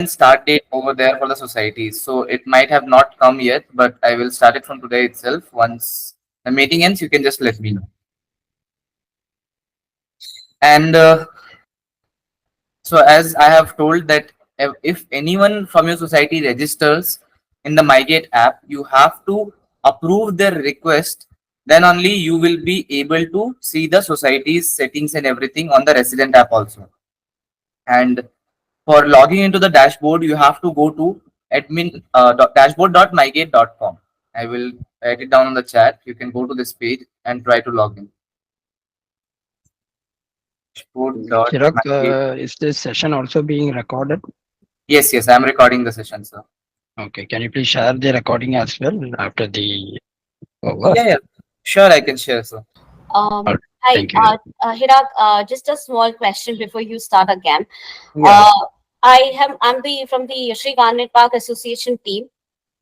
start date over there for the societies. So it might have not come yet, but I will start it from today itself. Once the meeting ends, you can just let me know. And so as I have told that if anyone from your society registers in the Mygate app, you have to approve their request. Then only you will be able to see the society's settings and everything on the resident app also. And for logging into the dashboard, you have to go to admin dashboard.mygate.com. I will write it down on the chat. You can go to this page and try to log in. Chirag, Dashboard.mygate. is this session also being recorded? Yes, yes, I am recording the session, sir. Okay, can you please share the recording as well after the over? Yeah, yeah. Sure, I can share, sir. All right, Hi, thank you. Hirak. Just a small question before you start again. Yeah. Uh, I'm the from the Sri Garnet Park Association team,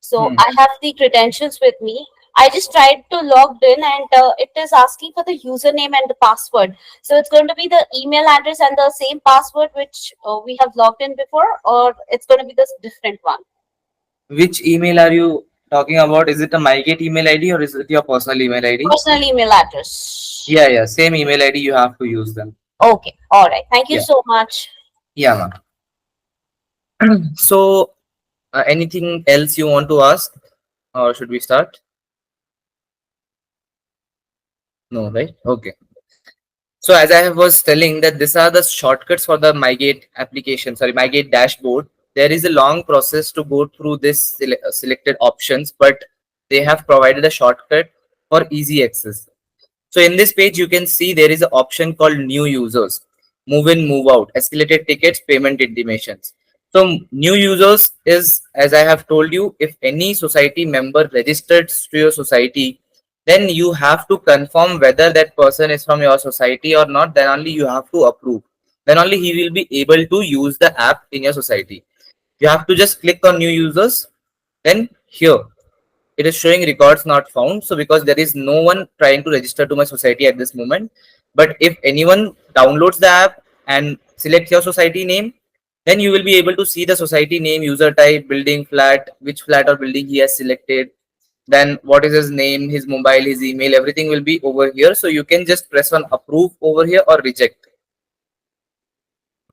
so Hmm. I have the credentials with me. I just tried to log in, and it is asking for the username and the password. So it's going to be the email address and the same password which we have logged in before, or it's going to be this different one. Which email are you talking about? Is it a Mygate email ID or is it your personal email ID? Personal email address. Yeah, yeah. Same email ID. You have to use them. Okay, all right. Thank you Yeah. so much. Yeah, ma'am. So, anything else you want to ask, or should we start? No, right? Okay. So as I was telling that these are the shortcuts for the Mygate application, sorry, Mygate dashboard. There is a long process to go through this selected options, but they have provided a shortcut for easy access. So in this page, you can see there is an option called new users, move in, move out, escalated tickets, payment intimations. So new users is, as I have told you, if any society member registers to your society, then you have to confirm whether that person is from your society or not. Then only you have to approve. Then only he will be able to use the app in your society. You have to just click on new users. Then here it is showing records not found. So because there is no one trying to register to my society at this moment, but if anyone downloads the app and selects your society name, then you will be able to see the society name, user type, building, flat, which flat or building he has selected, then what is his name, his mobile, his email, everything will be over here. So you can just press on approve over here or reject.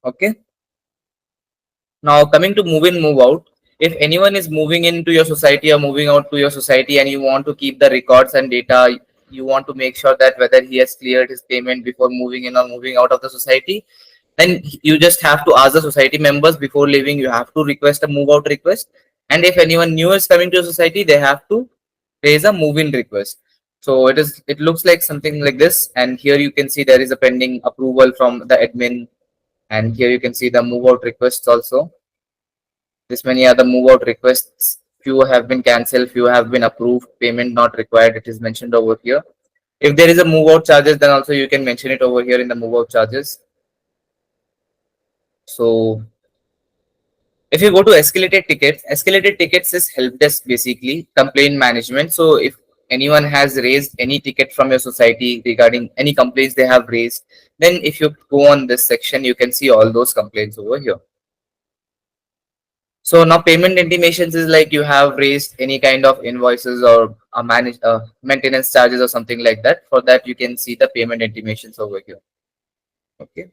Okay. Now coming to move in, move out. If anyone is moving into your society or moving out to your society and you want to keep the records and data, you want to make sure that whether he has cleared his payment before moving in or moving out of the society, then you just have to ask the society members before leaving. You have to request a move out request. And if anyone new is coming to your society, they have to raise a move in request. So it looks like something like this. And here you can see there is a pending approval from the admin. And here you can see the move out requests also. This many are the move out requests. Few have been cancelled, few have been approved, payment not required. It is mentioned over here. If there is a move out charges, then also you can mention it over here in the move out charges. So if you go to escalated tickets is help desk, basically complaint management. So if anyone has raised any ticket from your society regarding any complaints they have raised, then if you go on this section, you can see all those complaints over here. So now payment intimations is like you have raised any kind of invoices or maintenance charges or something like that. For that, you can see the payment intimations over here. Okay.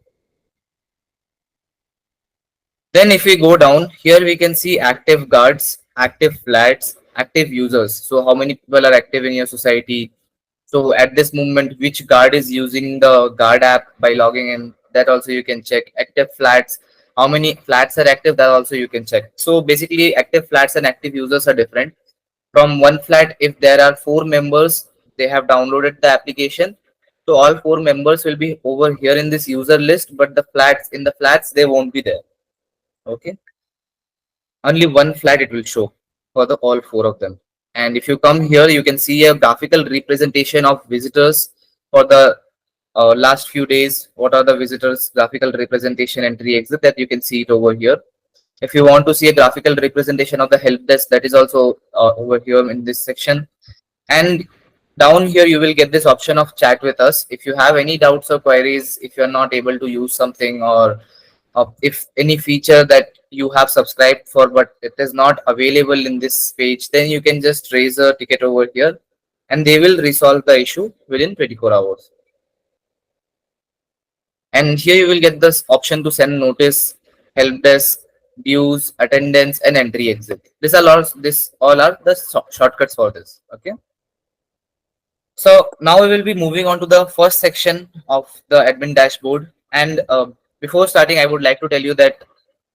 Then if we go down here, we can see active guards, active flats, active users. So how many people are active in your society? So at this moment, which guard is using the guard app by logging in? That also you can check. Active flats, how many flats are active? That also you can check. So basically, active flats and active users are different. From one flat, if there are 4 members, they have downloaded the application. So all 4 members will be over here in this user list, but the flats in the flats they won't be there. Okay, only one flat it will show for the all 4 of them. And if you come here, you can see a graphical representation of visitors for the last few days. What are the visitors graphical representation entry exit, that you can see it over here. If you want to see a graphical representation of the help desk, that is also over here in this section. And down here you will get this option of chat with us. If you have any doubts or queries, if you're not able to use something, or if any feature that you have subscribed for but it is not available in this page, then you can just raise a ticket over here and they will resolve the issue within 24 hours. And here you will get this option to send notice, help desk, views, attendance, and entry exit. This all are the shortcuts for this. Okay. So now we will be moving on to the first section of the admin dashboard. And before starting, I would like to tell you that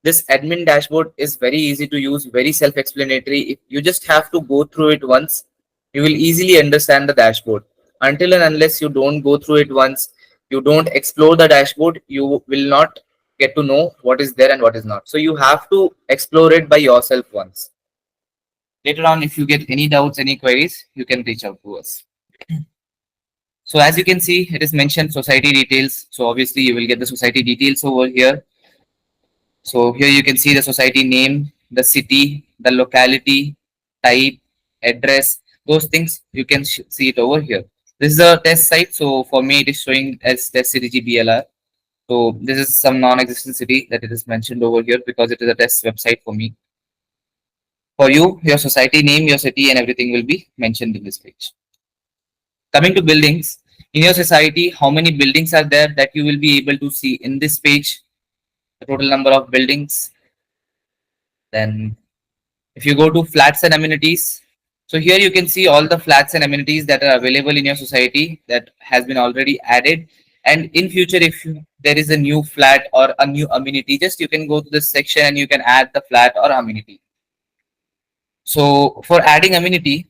this admin dashboard is very easy to use, very self-explanatory. If you just have to go through it once, you will easily understand the dashboard. Until and unless you don't go through it once, you don't explore the dashboard, you will not get to know what is there and what is not. So you have to explore it by yourself once. Later on, if you get any doubts, any queries, you can reach out to us. So as you can see, it is mentioned society details. So obviously you will get the society details over here. So here you can see the society name, the city, the locality, type, address, those things you can see it over here. This is a test site. So for me, it is showing as test city GBLR. So this is some non-existent city that it is mentioned over here because it is a test website for me. For you, your society name, your city, and everything will be mentioned in this page. Coming to buildings, in your society, how many buildings are there that you will be able to see in this page? The total number of buildings. Then if you go to flats and amenities, so here you can see all the flats and amenities that are available in your society that has been already added. And in future, if there is a new flat or a new amenity, just you can go to this section and you can add the flat or amenity. So for adding amenity,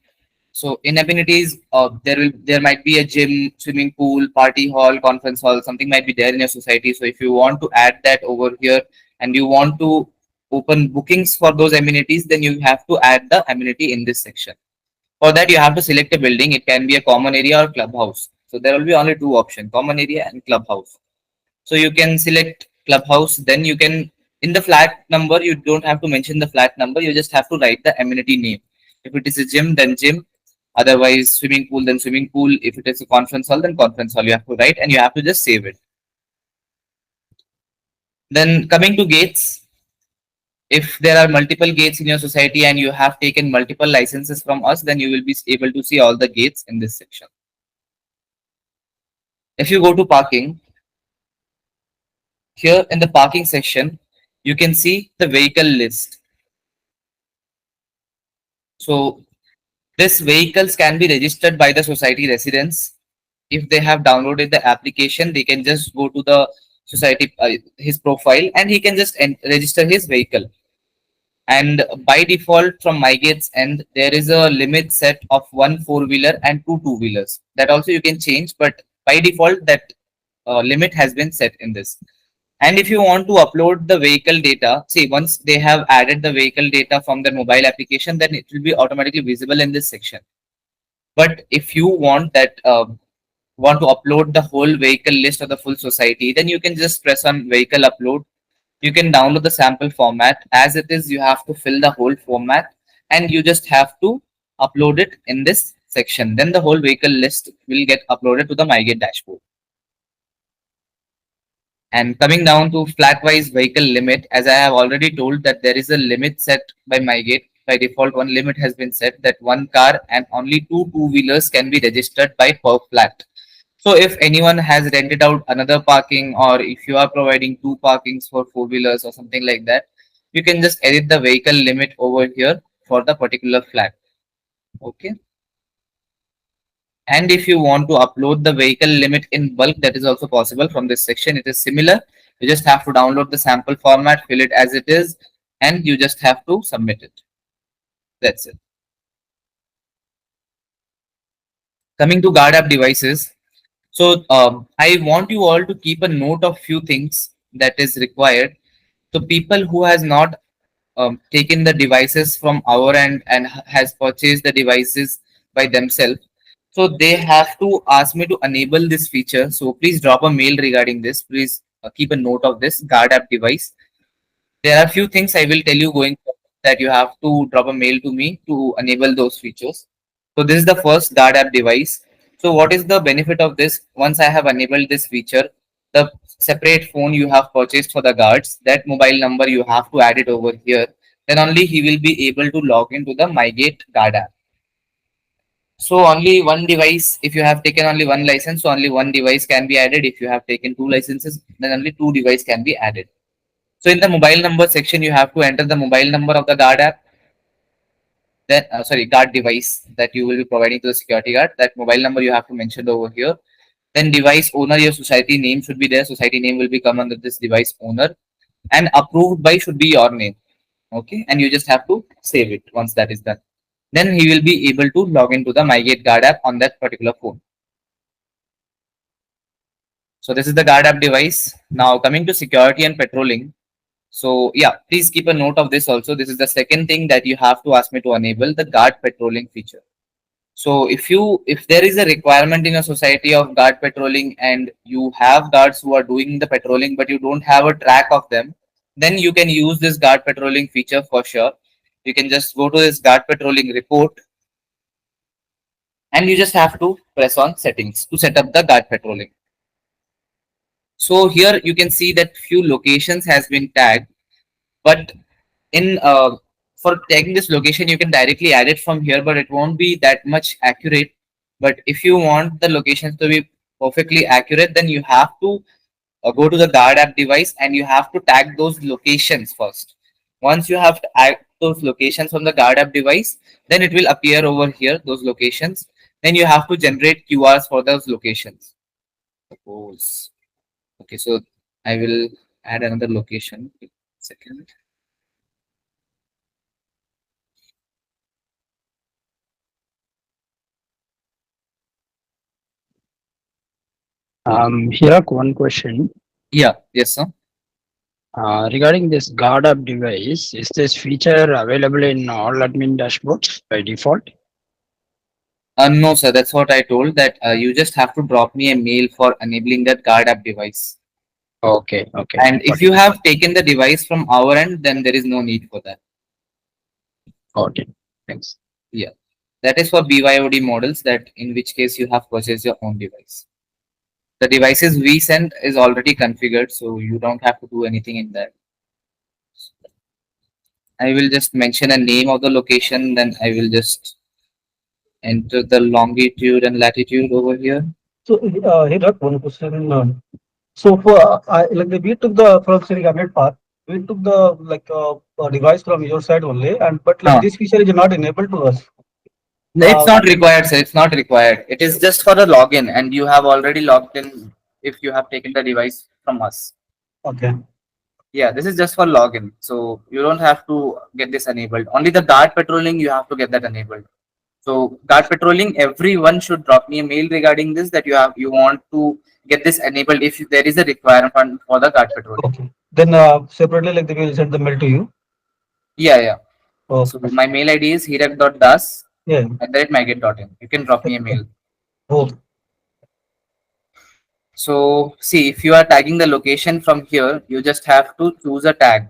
so in amenities, there might be a gym, swimming pool, party hall, conference hall, something might be there in your society. So if you want to add that over here and you want to open bookings for those amenities, then you have to add the amenity in this section. For that, you have to select a building. It can be a common area or clubhouse. So there will be only two options: common area and clubhouse. So you can select clubhouse. Then you can, in the flat number, you don't have to mention the flat number. You just have to write the amenity name. If it is a gym, then gym. Otherwise, swimming pool, then swimming pool. If it is a conference hall, then conference hall. You have to write and you have to just save it. Then coming to gates, if there are multiple gates in your society and you have taken multiple licenses from us, then you will be able to see all the gates in this section. If you go to parking, here in the parking section, you can see the vehicle list. So these vehicles can be registered by the society residents. If they have downloaded the application, they can just go to the society, his profile, and he can just register his vehicle. And by default, from Mygate's end, there is a limit set of 1 4-wheeler and 2 2-wheelers. That also you can change, but by default, that limit has been set in this. And if you want to upload the vehicle data, see, once they have added the vehicle data from their mobile application, then it will be automatically visible in this section. But if you want that, want to upload the whole vehicle list of the full society, then you can just press on vehicle upload. You can download the sample format. As it is, you have to fill the whole format and you just have to upload it in this section. Then the whole vehicle list will get uploaded to the Mygate dashboard. And coming down to flat-wise vehicle limit, as I have already told that there is a limit set by Mygate. By default, one limit has been set that one car and only 2 2-wheelers can be registered by per flat. So if anyone has rented out another parking, or if you are providing 2 parkings for 4-wheelers or something like that, you can just edit the vehicle limit over here for the particular flat. Okay. And if you want to upload the vehicle limit in bulk, that is also possible from this section. It is similar. You just have to download the sample format, fill it as it is, and you just have to submit it. That's it. Coming to guard app devices. So I want you all to keep a note of few things that is required. So people who has not taken the devices from our end and has purchased the devices by themselves, so they have to ask me to enable this feature. So please drop a mail regarding this. Please keep a note of this guard app device. There are a few things I will tell you going forward that you have to drop a mail to me to enable those features. So this is the first guard app device. So what is the benefit of this? Once I have enabled this feature, the separate phone you have purchased for the guards, that mobile number you have to add it over here. Then only he will be able to log into the Mygate guard app. So only one device, if you have taken only one license, so only one device can be added. If you have taken two licenses, then only two devices can be added. So in the mobile number section, you have to enter the mobile number of the guard app. Then sorry, guard device that you will be providing to the security guard. That mobile number you have to mention over here. Then device owner, your society name should be there. Society name will be come under this device owner, and approved by should be your name. Okay, and you just have to save it. Once that is done, then he will be able to log into the Mygate guard app on that particular phone. So this is the guard app device. Now coming to security and patrolling. So yeah, please keep a note of this also. This is the second thing that you have to ask me to enable, the guard patrolling feature. So if there is a requirement in a society of guard patrolling and you have guards who are doing the patrolling but you don't have a track of them, then you can use this guard patrolling feature for sure. You can just go to this guard patrolling report and you just have to press on settings to set up the guard patrolling. So here you can see that few locations has been tagged, but in for tagging this location you can directly add it from here, but it won't be that much accurate. But if you want the locations to be perfectly accurate, then you have to go to the guard app device and you have to tag those locations first. Once you have to add those locations from the guard app device, then it will appear over here, those locations. Then you have to generate QRs for those locations. Suppose, okay, so I will add another location. Second. Here, one question. Yeah, yes, sir. Regarding this guard up device, is this feature available in all admin dashboards by default? No, sir, that's what I told, that you just have to drop me a mail for enabling that guard app device. Okay, okay. And if you have taken the device from our end, then there is no need for that. Got it. Thanks. Yeah, that is for BYOD models, that in which case you have purchased your own device. The devices we send is already configured, so you don't have to do anything in that. I will just mention a name of the location, then I will just enter the longitude and latitude over here. So, here got one question. So, for like we took the from say Gamete part, we took the device from your side only, and but like this feature is not enabled to us. It's not required, sir. It's not required. It is just for the login, and you have already logged in if you have taken the device from us. Okay. Yeah, this is just for login, so you don't have to get this enabled. Only the guard patrolling you have to get that enabled. So guard patrolling, everyone should drop me a mail regarding this, that you want to get this enabled if there is a requirement for the guard patrolling. Okay. Then separately, like they will send the mail to you. Yeah, yeah. Oh, So my mail ID is hirak.das yeah. at mygate.in. You can drop me a mail. Oh, So see, if you are tagging the location from here, you just have to choose a tag.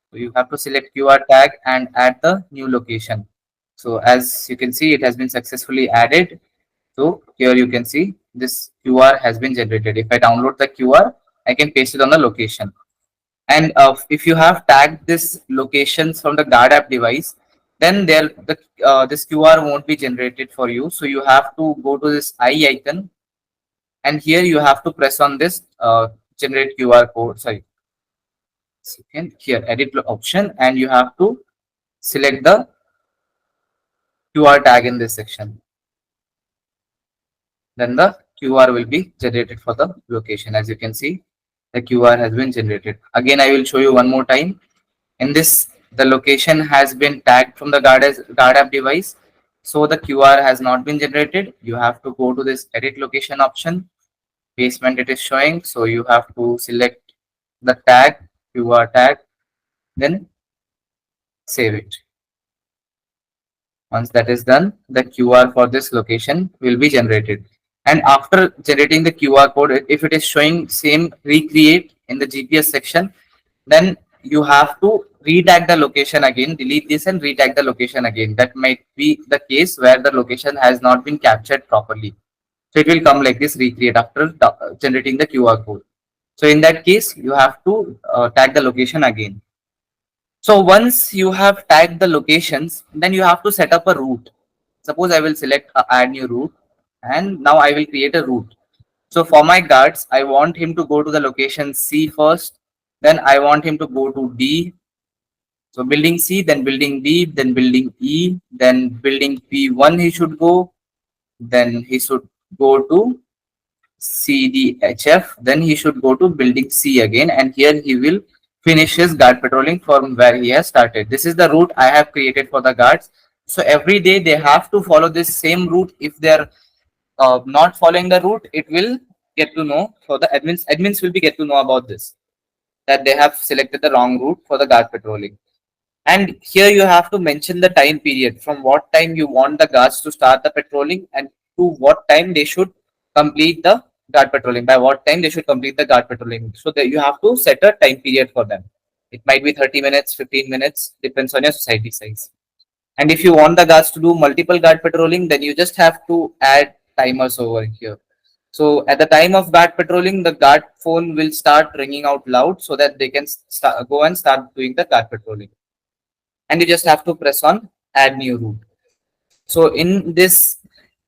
So you have to select QR tag and add the new location. So as you can see, it has been successfully added. So here you can see this QR has been generated. If I download the QR, I can paste it on the location. And if you have tagged this locations from the guard app device, then this QR won't be generated for you. So you have to go to this eye icon, and here you have to press on this generate QR code. Sorry, second, here edit option, and you have to select the QR tag in this section. Then the QR will be generated for the location. As you can see, the QR has been generated. Again, I will show you one more time. In this, the location has been tagged from the guard app device. So the QR has not been generated. You have to go to this edit location option. Basement it is showing. So you have to select the tag, QR tag, then save it. Once that is done, the QR for this location will be generated. And after generating the QR code, if it is showing same recreate in the GPS section, then you have to retag the location again, delete this and retag the location again. That might be the case where the location has not been captured properly. So it will come like this, recreate after generating the QR code. So in that case, you have to tag the location again. So once you have tagged the locations, then you have to set up a route. Suppose I will select add new route, and now I will create a route. So for my guards, I want him to go to the location C first, then I want him to go to D. So building C, then building D, then building E, then building P1 he should go, then he should go to CDHF, then he should go to building C again, and here he will finish his guard patrolling from where he has started. This is the route I have created for the guards. So every day they have to follow this same route. If they are not following the route, it will get to know. So the admins will be get to know about this, that they have selected the wrong route for the guard patrolling. And here you have to mention the time period, from what time you want the guards to start the patrolling and to what time they should complete the guard patrolling, by what time they should complete the guard patrolling. So that you have to set a time period for them. It might be 30 minutes, 15 minutes, depends on your society size. And if you want the guards to do multiple guard patrolling, then you just have to add timers over here. So at the time of guard patrolling, the guard phone will start ringing out loud so that they can go and start doing the guard patrolling. And you just have to press on add new route. So in this,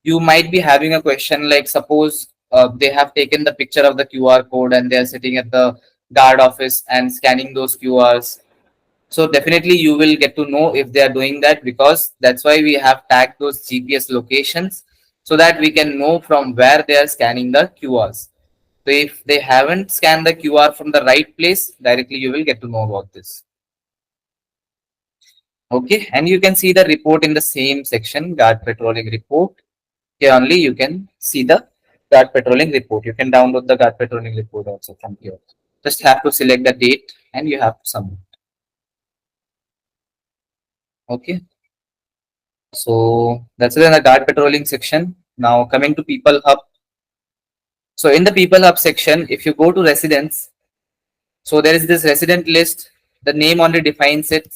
you might be having a question like, suppose they have taken the picture of the QR code and they are sitting at the guard office and scanning those QRs. So definitely you will get to know if they are doing that, because that's why we have tagged those GPS locations so that we can know from where they are scanning the QRs. So if they haven't scanned the QR from the right place, directly you will get to know about this. Okay, and you can see the report in the same section, guard patrolling report. Here only you can see the guard patrolling report. You can download the guard patrolling report also from here. Just have to select the date and you have to submit. Okay, so that's it in the guard patrolling section. Now coming to people hub. So in the people hub section, if you go to residents, so there is this resident list. The name only defines it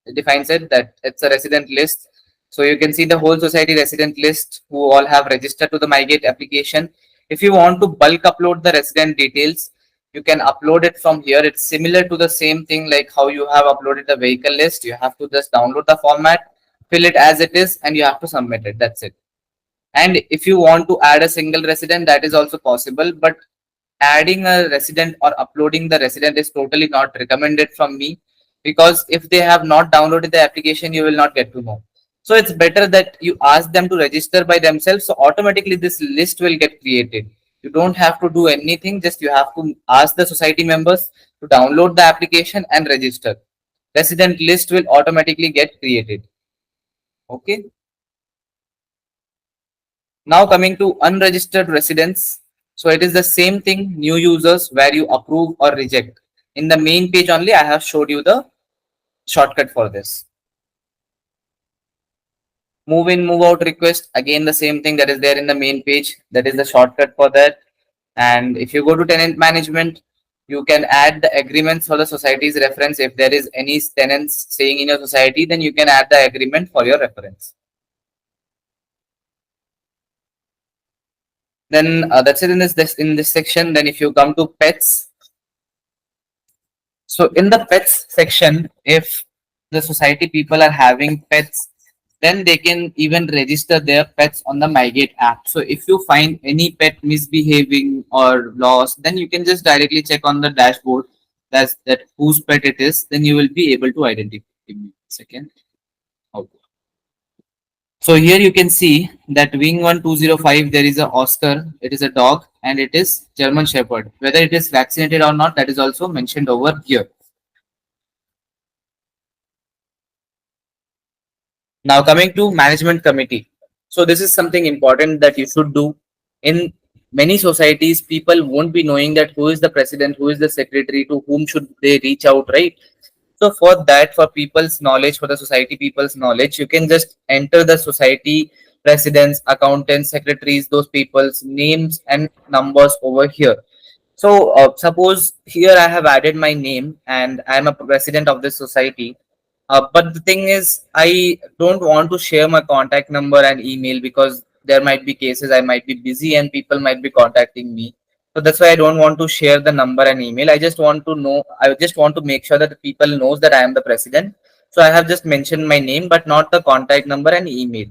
that it's a resident list. So you can see the whole society resident list who all have registered to the Mygate application. If you want to bulk upload the resident details, you can upload it from here. It's similar to the same thing like how you have uploaded the vehicle list. You have to just download the format, fill it as it is, and you have to submit it. That's it. And if you want to add a single resident, that is also possible, but adding a resident or uploading the resident is totally not recommended from me, because if they have not downloaded the application, you will not get to know. So it's better that you ask them to register by themselves, so automatically this list will get created. You don't have to do anything, just you have to ask the society members to download the application and register. Resident list will automatically get created. Okay, now coming to unregistered residents. So it is the same thing, new users, where you approve or reject. In the main page only, I have showed you the shortcut for this. Move in, move out request, again the same thing that is there in the main page. That is the shortcut for that. And if you go to tenant management, you can add the agreements for the society's reference. If there is any tenants staying in your society, then you can add the agreement for your reference. Then that's it in this section. Then if you come to pets, so in the pets section, if the society people are having pets, then they can even register their pets on the Mygate app. So if you find any pet misbehaving or lost, then you can just directly check on the dashboard that whose pet it is. Then you will be able to identify. Give me a second. Okay. So here you can see that wing 1205, there is a Oscar, it is a dog, and it is German Shepherd. Whether it is vaccinated or not, that is also mentioned over here. Now coming to management committee. So this is something important that you should do. In many societies, people won't be knowing that who is the president, who is the secretary, to whom should they reach out, right? So for that, for people's knowledge, for the society people's knowledge, you can just enter the society presidents, accountants, secretaries, those people's names and numbers over here. So suppose here I have added my name and I'm a president of this society. But the thing is, I don't want to share my contact number and email, because there might be cases I might be busy and people might be contacting me. So that's why I don't want to share the number and email. I just want to know, I just want to make sure that the people knows that I am the president. So I have just mentioned my name, but not the contact number and email.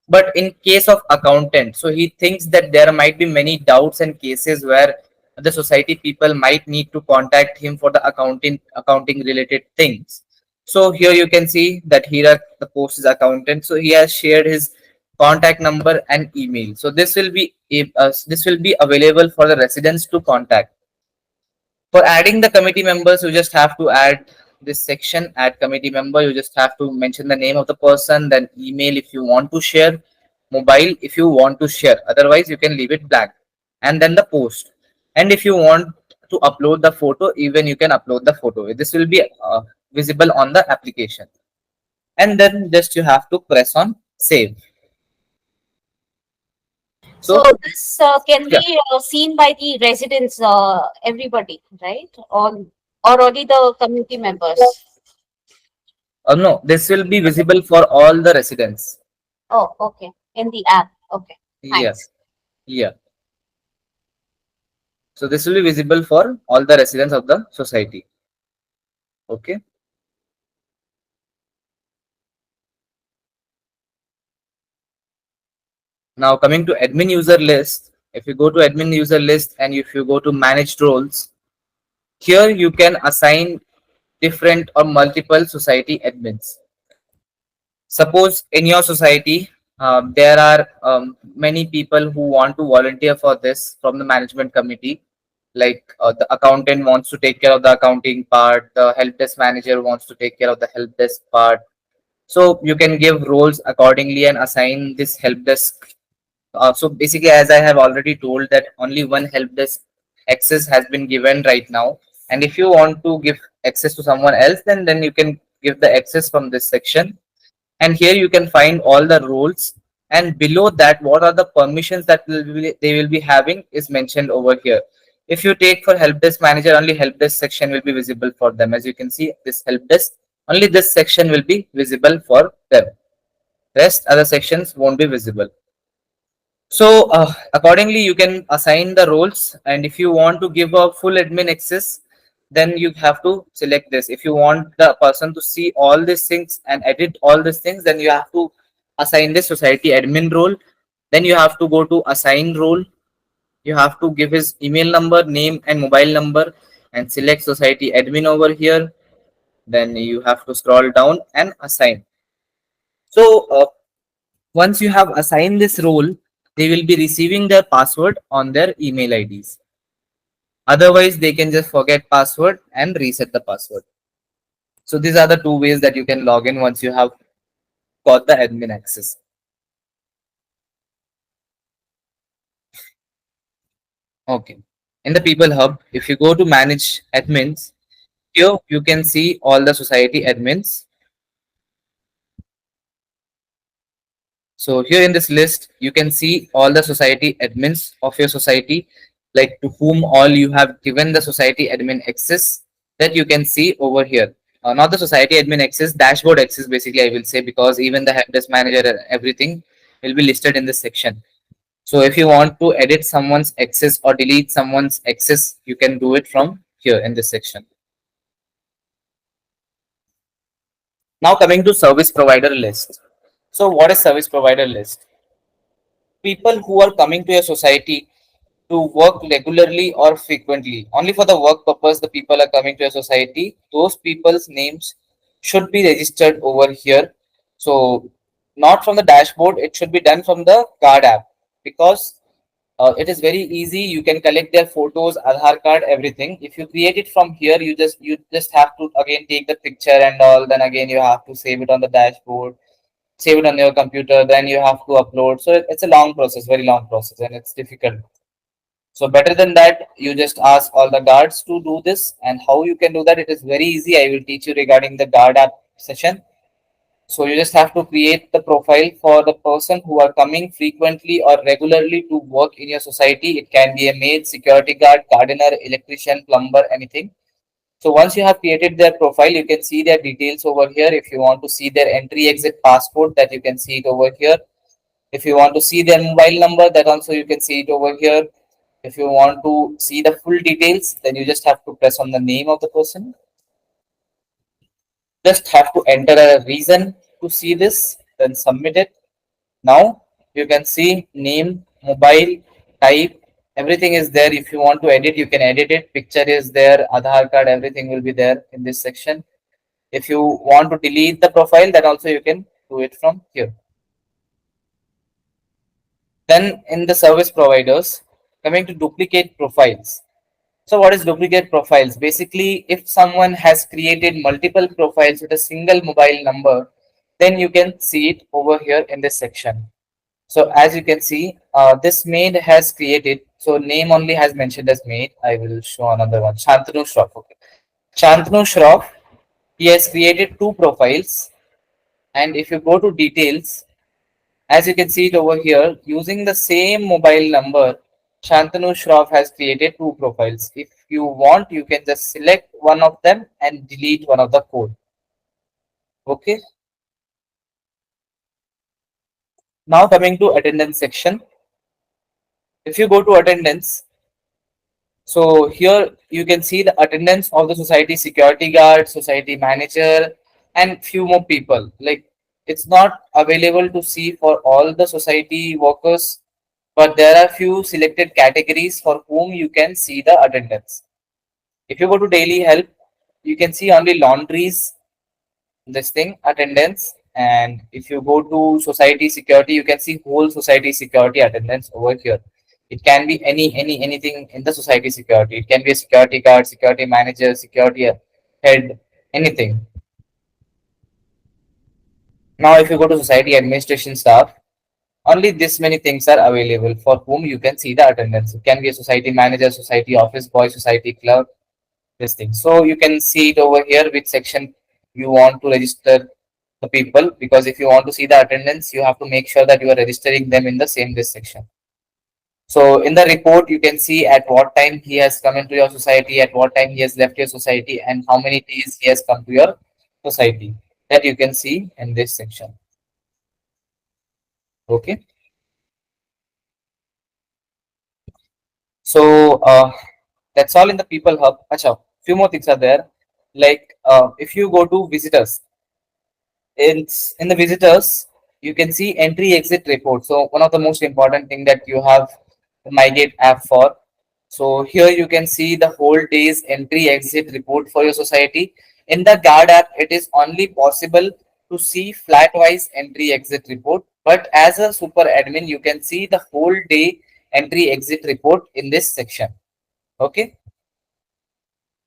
But in case of accountant, so he thinks that there might be many doubts and cases where the society people might need to contact him for the accounting related things. So here you can see that here are the post is accountant. So he has shared his contact number and email. So this will be available for the residents to contact. For adding the committee members, you just have to add this section, add committee member. You just have to mention the name of the person, then email if you want to share, mobile if you want to share. Otherwise, you can leave it blank. And then the post. And if you want to upload the photo, even you can upload the photo. This will be visible on the application. And then just you have to press on save. So So this can yeah, be seen by the residents, everybody, right? Or only the community members? no, this will be visible for all the residents. Oh, okay. In the app. Okay. Yeah, Thanks. yeah. So this will be visible for all the residents of the society. Okay. Now coming to admin user list, if you go to admin user list and if you go to managed roles, here you can assign different or multiple society admins. Suppose in your society, there are many people who want to volunteer for this from the management committee. Like the accountant wants to take care of the accounting part, the help desk manager wants to take care of the help desk part. So you can give roles accordingly and assign this help desk. So basically, as I have already told that only one help desk access has been given right now. And if you want to give access to someone else, then you can give the access from this section. And here you can find all the roles. And below that, what are the permissions that they will be having is mentioned over here. If you take for help desk manager, only help desk section will be visible for them. As you can see, this help desk, only this section will be visible for them. Rest other sections won't be visible. So accordingly, you can assign the roles, and if you want to give a full admin access, then you have to select this. If you want the person to see all these things and edit all these things, then you have to assign this society admin role. Then you have to go to assign role. You have to give his email number, name, and mobile number, and select society admin over here. Then you have to scroll down and assign. So once you have assigned this role, they will be receiving their password on their email IDs. Otherwise, they can just forget password and reset the password. So these are the two ways that you can log in once you have got the admin access. Okay. In the People Hub, if you go to manage admins, here you can see all the society admins. So here in this list, you can see all the society admins of your society, like to whom all you have given the society admin access, that you can see over here. Not the society admin access, dashboard access basically I will say, because even the help desk manager and everything will be listed in this section. So if you want to edit someone's access or delete someone's access, you can do it from here in this section. Now coming to service provider list. So what is service provider list? People who are coming to your society to work regularly or frequently. Only for the work purpose, the people are coming to your society. Those people's names should be registered over here. So, not from the dashboard, it should be done from the card app, because it is very easy. You can collect their photos, Aadhaar card, everything. If you create it from here, you just have to again take the picture and all. Then again you have to save it on the dashboard, save it on your computer. Then you have to upload. So it's a long process, very long process, and it's difficult. So better than that, you just ask all the guards to do this. And how you can do that, it is very easy. I will teach you regarding the guard app session. So you just have to create the profile for the person who are coming frequently or regularly to work in your society. It can be a maid, security guard, gardener, electrician, plumber, anything. So once you have created their profile, you can see their details over here. If you want to see their entry exit passport, that you can see it over here. If you want to see their mobile number, that also you can see it over here. If you want to see the full details, then you just have to press on the name of the person. Just have to enter a reason to see this, then submit it. Now you can see name, mobile, type, everything is there. If you want to edit, you can edit it. Picture is there, Aadhaar card, everything will be there in this section. If you want to delete the profile, then also you can do it from here. Then in the service providers, coming to duplicate profiles. So what is duplicate profiles? Basically, if someone has created multiple profiles with a single mobile number, then you can see it over here in this section. So as you can see, this maid has created, so name only has mentioned as maid. I will show another one, Shantanu Shroff. Okay. Shantanu Shroff, he has created two profiles. And if you go to details, as you can see it over here, using the same mobile number, Shantanu Shroff has created two profiles. If you want, you can just select one of them and delete one of the code. Okay. Now coming to attendance section. If you go to attendance, so here you can see the attendance of the society security guard, society manager, and few more people. Like it's not available to see for all the society workers, but there are few selected categories for whom you can see the attendance. If you go to daily help, you can see only laundries, this thing, attendance. And if you go to society security, you can see whole society security attendance over here. It can be anything in the society security. It can be a security guard, security manager, security head, anything. Now, if you go to society administration staff, only this many things are available for whom you can see the attendance. It can be a society manager, society office boy, society clerk, this thing. So you can see it over here which section you want to register the people, because if you want to see the attendance, you have to make sure that you are registering them in the same this section. So in the report, you can see at what time he has come into your society, at what time he has left your society, and how many days he has come to your society. That you can see in this section. Okay. So that's all in the people hub. Acha, few more things are there. Like if you go to visitors, in the visitors, you can see entry exit report. So one of the most important thing that you have the Mygate app for. So here you can see the whole day's entry exit report for your society. In the guard app, it is only possible to see flat wise entry exit report, but as a super admin, you can see the whole day entry exit report in this section. Okay.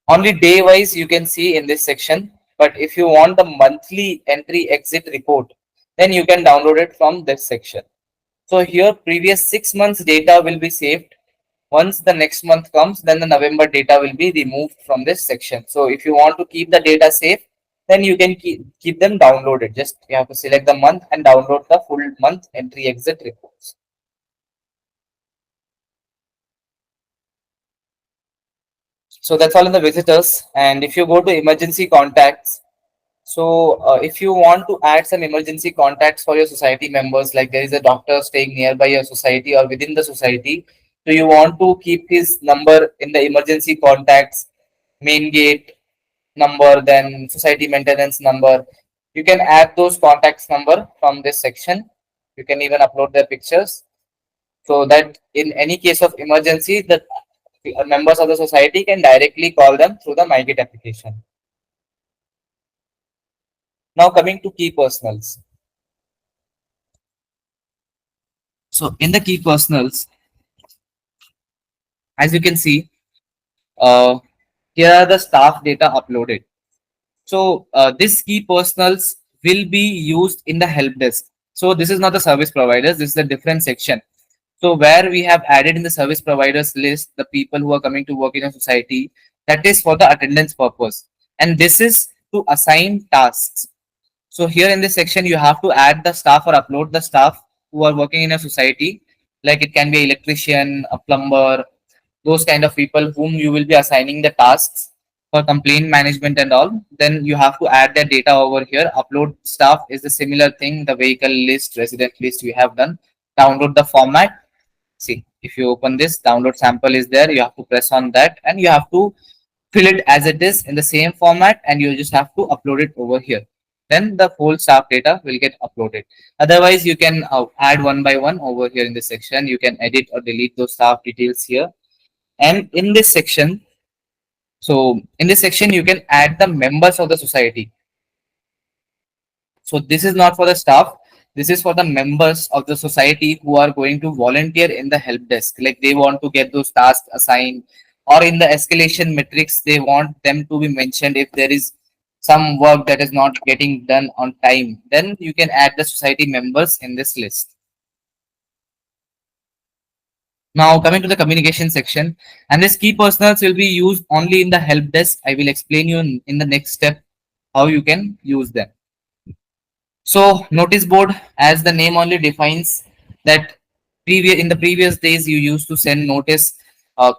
Only day wise you can see in this section, but if you want the monthly entry exit report, then you can download it from this section. So here previous 6 months data will be saved. Once the next month comes, then the November data will be removed from this section. So if you want to keep the data safe, then you can keep them downloaded. Just you have to select the month and download the full month entry exit reports. So that's all in the visitors. And if you go to emergency contacts, so if you want to add some emergency contacts for your society members, like there is a doctor staying nearby your society or within the society, so you want to keep his number in the emergency contacts, main gate number, then society maintenance number. You can add those contacts number from this section. You can even upload their pictures, so that in any case of emergency, the members of the society can directly call them through the Mygate application. Now coming to key personals. So in the key personals, as you can see, uh, here are the staff data uploaded. So this key personals will be used in the help desk. So this is not the service providers, this is a different section. So where we have added in the service providers list the people who are coming to work in a society, that is for the attendance purpose. And this is to assign tasks. So here in this section, you have to add the staff or upload the staff who are working in a society. Like it can be electrician, a plumber, those kind of people whom you will be assigning the tasks for complaint management and all. Then you have to add that data over here. Upload staff is the similar thing. The vehicle list, resident list we have done. Download the format. See, If you open this, download sample is there. You have to press on that and you have to fill it as it is in the same format, and you just have to upload it over here. Then the whole staff data will get uploaded. Otherwise, you can add one by one over here in this section. You can edit or delete those staff details here. And in this section, so in this section, you can add the members of the society. So this is not for the staff. This is for the members of the society who are going to volunteer in the help desk. Like they want to get those tasks assigned, or in the escalation metrics, they want them to be mentioned if there is some work that is not getting done on time. Then you can add the society members in this list. Now coming to the communication section, and this key personals will be used only in the help desk. I will explain you in the next step how you can use them. So notice board, as the name only defines that previous days you used to send notice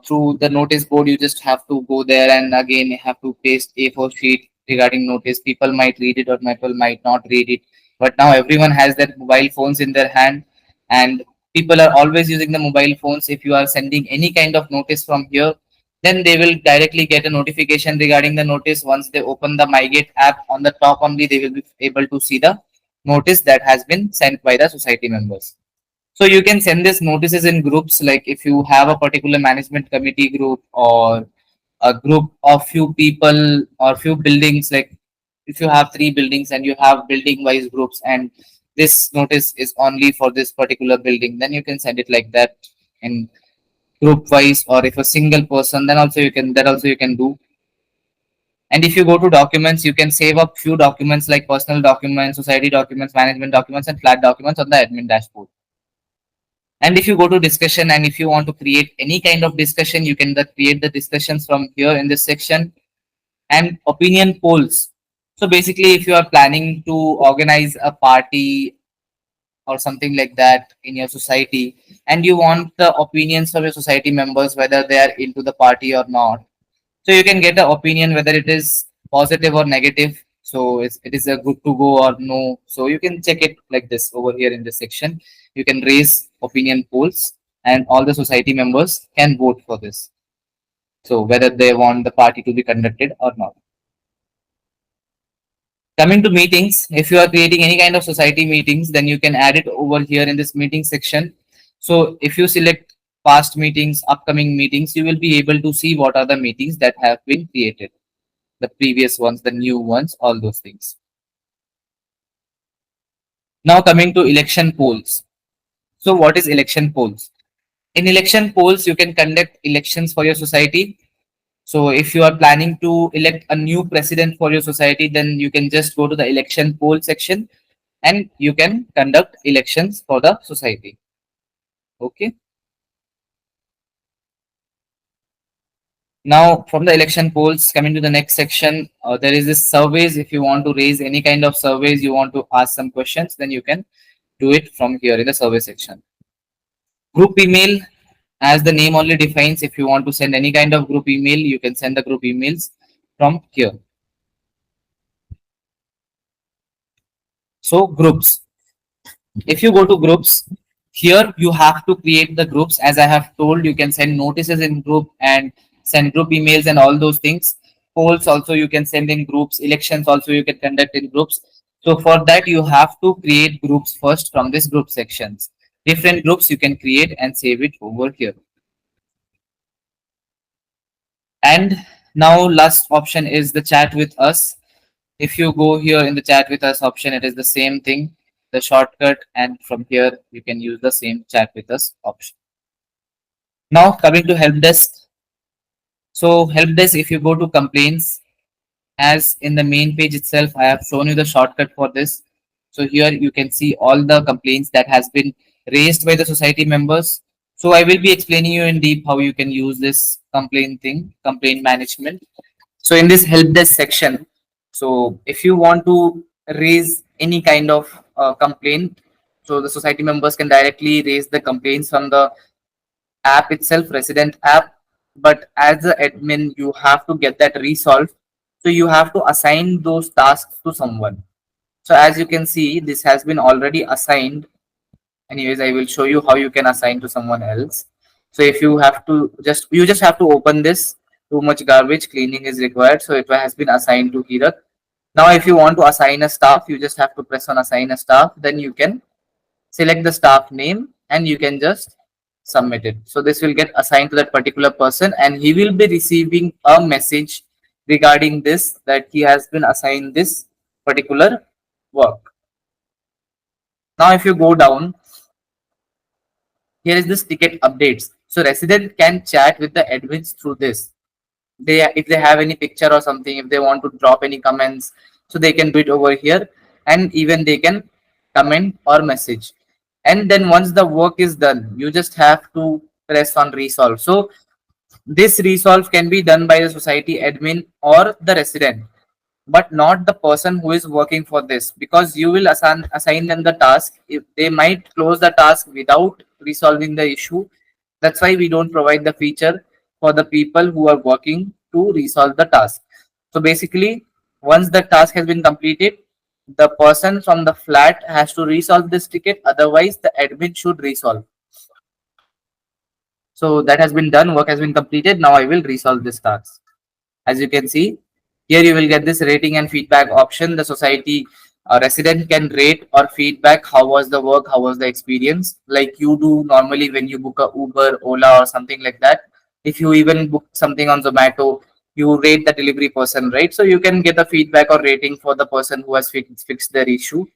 through the notice board. You just have to go there and again have to paste A4 sheet regarding notice. People might read it or people might not read it. But now everyone has their mobile phones in their hand, and people are always using the mobile phones. If you are sending any kind of notice from here, then they will directly get a notification regarding the notice. Once they open the Mygate app, on the top only they will be able to see the notice that has been sent by the society members. So you can send these notices in groups, like if you have a particular management committee group or a group of few people or few buildings, like if you have 3 buildings and you have building wise groups, and this notice is only for this particular building, then you can send it like that in group wise. Or if a single person, then also you can, that also you can do. And if you go to documents, you can save up few documents like personal documents, society documents, management documents, and flat documents on the admin dashboard. And if you go to discussion, and if you want to create any kind of discussion, you can create the discussions from here in this section. And opinion polls. So basically, if you are planning to organize a party or something like that in your society, and you want the opinions of your society members whether they are into the party or not, so you can get an opinion whether it is positive or negative. So it is a good to go or no. So you can check it like this over here in this section. You can raise opinion polls, and all the society members can vote for this. So whether they want the party to be conducted or not. Coming to meetings, if you are creating any kind of society meetings, then you can add it over here in this meeting section. So if you select past meetings, upcoming meetings, you will be able to see what are the meetings that have been created, the previous ones, the new ones, all those things. Now coming to election polls. So what is election polls? In election polls, you can conduct elections for your society. So if you are planning to elect a new president for your society, then you can just go to the election poll section and you can conduct elections for the society. Okay. Now from the election polls, coming to the next section, there is this surveys. If you want to raise any kind of surveys, you want to ask some questions, then you can do it from here in the survey section. Group email, as the name only defines, if you want to send any kind of group email, you can send the group emails from here. So groups, if you go to groups, here you have to create the groups. As I have told, you can send notices in group and send group emails and all those things. Polls also you can send in groups. Elections also you can conduct in groups. So for that, you have to create groups first from this group sections. Different groups you can create and save it over here. And now last option is the chat with us. If you go here in the chat with us option, it is the same thing, the shortcut, and from here you can use the same chat with us option. Now coming to help desk. So help desk, if you go to complaints, as in the main page itself, I have shown you the shortcut for this. So here you can see all the complaints that has been raised by the society members. So I will be explaining you in deep how you can use this complaint thing, complaint management. So in this help desk section, so if you want to raise any kind of complaint, so the society members can directly raise the complaints from the app itself, resident app. But as the admin, you have to get that resolved. So you have to assign those tasks to someone. So as you can see, this has been already assigned. Anyways, I will show you how you can assign to someone else. So if you have to you just have to open this. Too much garbage cleaning is required. So it has been assigned to Kirat. Now if you want to assign a staff, you just have to press on assign a staff. Then you can select the staff name and you can just submit it. So this will get assigned to that particular person and he will be receiving a message regarding this, that he has been assigned this particular work. Now if you go down, here is this ticket updates. So resident can chat with the admins through this. If they have any picture or something, if they want to drop any comments, so they can do it over here, and even they can comment or message. And then once the work is done, you just have to press on resolve. So this resolve can be done by the society admin or the resident, but not the person who is working for this, because you will assign them the task. If they might close the task without resolving the issue, that's why we don't provide the feature for the people who are working to resolve the task. So basically, once the task has been completed, the person from the flat has to resolve this ticket, otherwise the admin should resolve. So that has been done, work has been completed. Now I will resolve this task. As you can see, here you will get this rating and feedback option. The society resident can rate or feedback how was the work, how was the experience, like you do normally when you book a Uber, Ola or something like that. If you even book something on Zomato, you rate the delivery person, right? So you can get a feedback or rating for the person who has fixed their issue,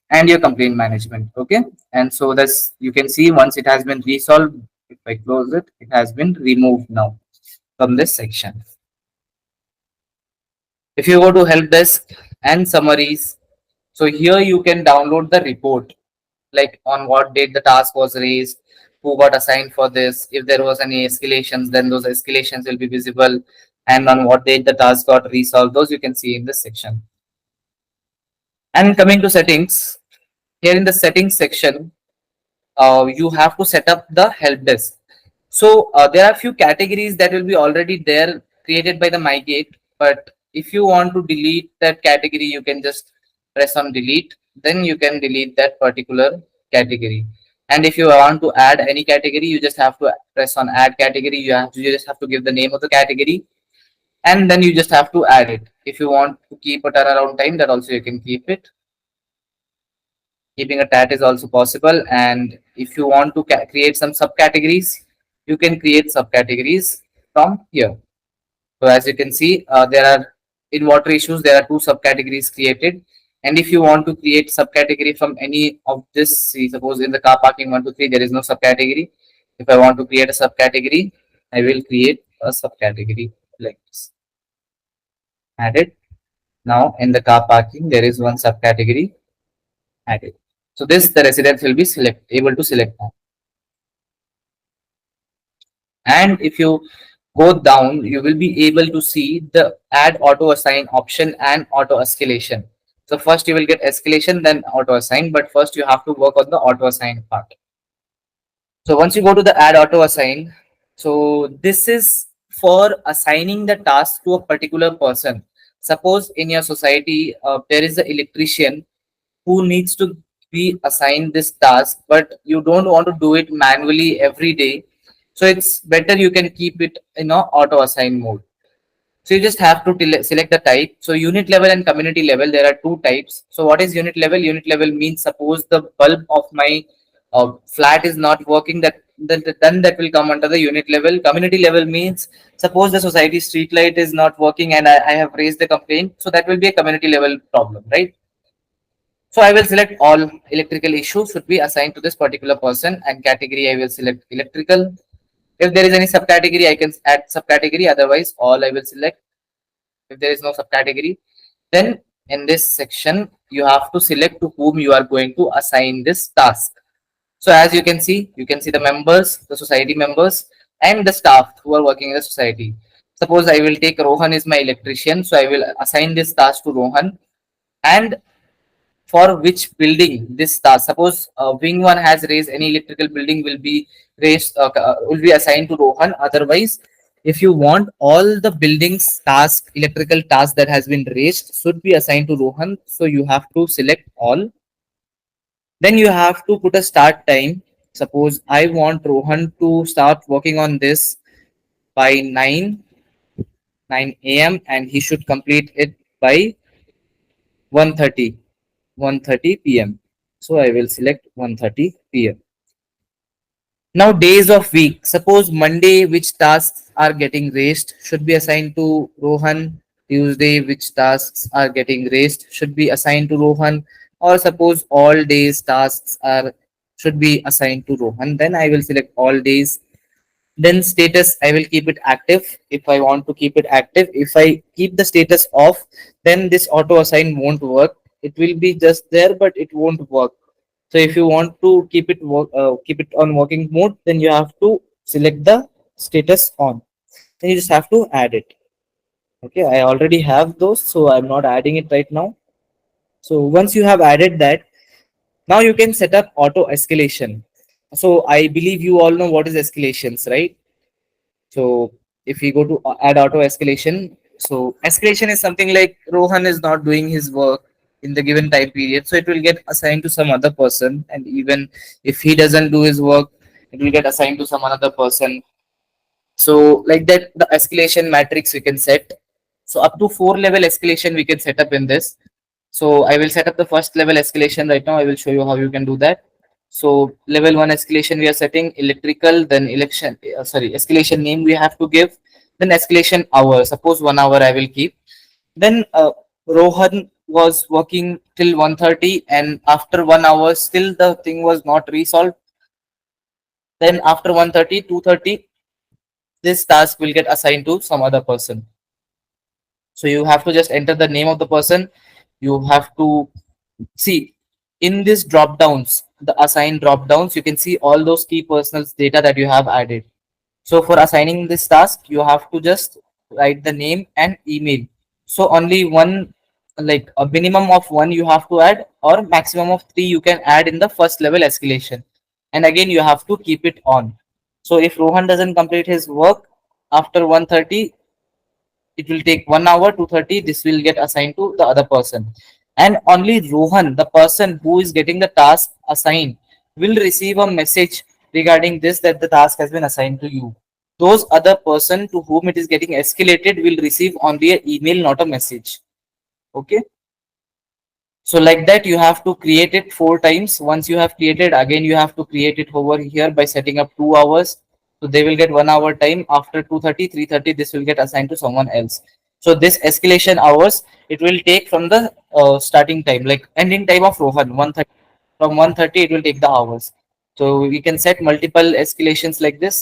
and your complaint management. Okay, and so that's, you can see once it has been resolved, if I close it, it has been removed now from this section. If you go to help desk and summaries, so here you can download the report, like on what date the task was raised, who got assigned for this, if there was any escalations, then those escalations will be visible, and on what date the task got resolved, those you can see in this section. And coming to settings, here in the settings section, you have to set up the help desk. So there are few categories that will be already there created by the Mygate, but if you want to delete that category, you can just press on delete. Then you can delete that particular category. And if you want to add any category, you just have to press on add category. You just have to give the name of the category, and then you just have to add it. If you want to keep a turnaround time, that also you can keep it. Keeping a tat is also possible. And if you want to create some subcategories, you can create subcategories from here. So as you can see, there are, in water issues, there are two subcategories created. And if you want to create subcategory from any of this, see, suppose in the car parking 1 to 3, there is no subcategory. If I want to create a subcategory, I will create a subcategory like this. Add it. Now in the car parking, there is one subcategory added. So this, the residents will be able to select now. And if you go down, you will be able to see the add auto assign option and auto escalation. So first you will get escalation, then auto assign, but first you have to work on the auto assign part. So once you go to the add auto assign, so this is for assigning the task to a particular person. Suppose in your society, there is an electrician who needs to be assigned this task, but you don't want to do it manually every day. So it's better you can keep it in a auto assign mode. So you just have to select the type. So unit level and community level, there are two types. So what is unit level? Unit level means suppose the bulb of my flat is not working, then that will come under the unit level. Community level means suppose the society street light is not working and I have raised the complaint. So that will be a community level problem, right? So I will select all electrical issues should be assigned to this particular person, and category I will select electrical. If there is any subcategory, I can add subcategory. Otherwise, all I will select. If there is no subcategory, then in this section, you have to select to whom you are going to assign this task. So as you can see the members, the society members, and the staff who are working in the society. Suppose I will take Rohan is my electrician. So I will assign this task to Rohan. And for which building this task, suppose wing 1 has raised any electrical building, will be raised, will be assigned to Rohan. Otherwise, if you want all the buildings task, electrical task that has been raised should be assigned to Rohan, so you have to select all. Then you have to put a start time. Suppose I want Rohan to start working on this by 9 a.m. and he should complete it by 1:30 p.m. So I will select 1:30 p.m. Now days of week. Suppose Monday, which tasks are getting raised should be assigned to Rohan. Tuesday, which tasks are getting raised should be assigned to Rohan. Or suppose all days tasks are should be assigned to Rohan. Then I will select all days. Then status, I will keep it active if I want to keep it active. If I keep the status off, then this auto assign won't work. It will be just there, but it won't work. So if you want to keep it on working mode, then you have to select the status on. Then you just have to add it. Okay, I already have those, so I'm not adding it right now. So once you have added that, now you can set up auto escalation. So I believe you all know what is escalations, right? So if we go to add auto escalation, so escalation is something like Rohan is not doing his work in the given time period, so it will get assigned to some other person, and even if he doesn't do his work, it will get assigned to some another person. So like that, the escalation matrix we can set. So up to 4 level escalation we can set up in this. So I will set up the first level escalation right now. I will show you how you can do that. So level 1 escalation we are setting electrical, then escalation name we have to give, then escalation hour. Suppose 1 hour I will keep. Then Rohan was working till 1:30, and after 1 hour still the thing was not resolved. Then after 1:30, 2:30, this task will get assigned to some other person. So you have to just enter the name of the person. You have to see in this drop downs, the assign drop downs, you can see all those key personals data that you have added. So for assigning this task, you have to just write the name and email. So only one, like a minimum of one you have to add, or maximum of three you can add in the first level escalation. And again, you have to keep it on. So if Rohan doesn't complete his work after 1:30, it will take 1 hour. 2:30, this will get assigned to the other person, and only Rohan, the person who is getting the task assigned, will receive a message regarding this, that the task has been assigned to you. Those other person to whom it is getting escalated will receive only an email, not a message. Okay, so like that, you have to create it 4 times. Once you have created, again you have to create it over here by setting up 2 hours. So they will get 1 hour time. After 2:30, 3:30, this will get assigned to someone else. So this escalation hours, it will take from the starting time, like ending time of Rohan, 1:30. From 1:30, it will take the hours. So we can set multiple escalations like this,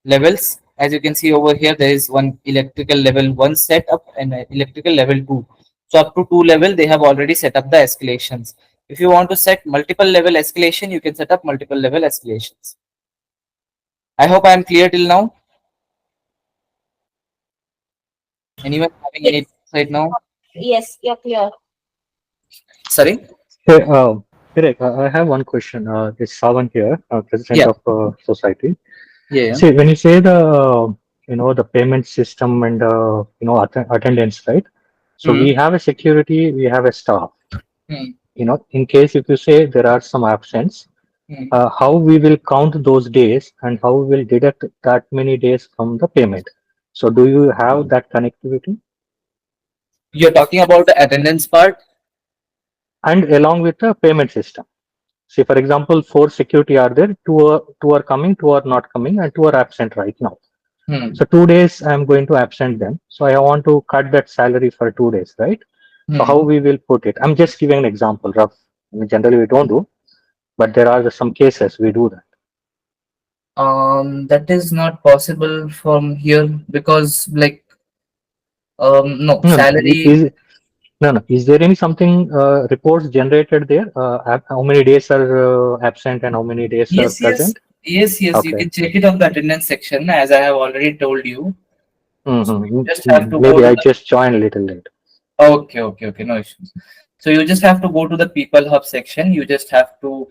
levels. As you can see over here, there is one electrical level 1 set up and electrical level 2. So up to 2 level, they have already set up the escalations. If you want to set multiple level escalation, you can set up multiple level escalations. I hope I am clear till now. Anyone having any Yes, doubts right now? yes, you're clear. Sorry? Hey, Vivek, I have one question. It's Savan here, president Yeah, of society. yeah, yeah. See, when you say the payment system and attendance, right? So Hmm. we have a security, we have a staff. Hmm. In case if you say there are some absence, Hmm. how we will count those days and how we will deduct that many days from the payment. So do you have that connectivity? You're talking about the attendance part? And along with the payment system. See, for example, four security are there, two are coming, two are not coming, and two are absent right now. Hmm. So 2 days I'm going to absent them. So I want to cut that salary for 2 days, right? So how Hmm. we will put it? I'm just giving an example, rough. I mean, generally we don't do, but there are some cases we do that. That is not possible from here because, like, no No, no, salary. no. Is there any something reports generated there? How many days are absent and how many days are Yes, yes, present? yes, yes. You Okay. can check it on the attendance section, as I have already told you. So you just have to go Maybe to I the. just joined a little late. Okay, okay, okay. No issues. So you just have to go to the People Hub section. You just have to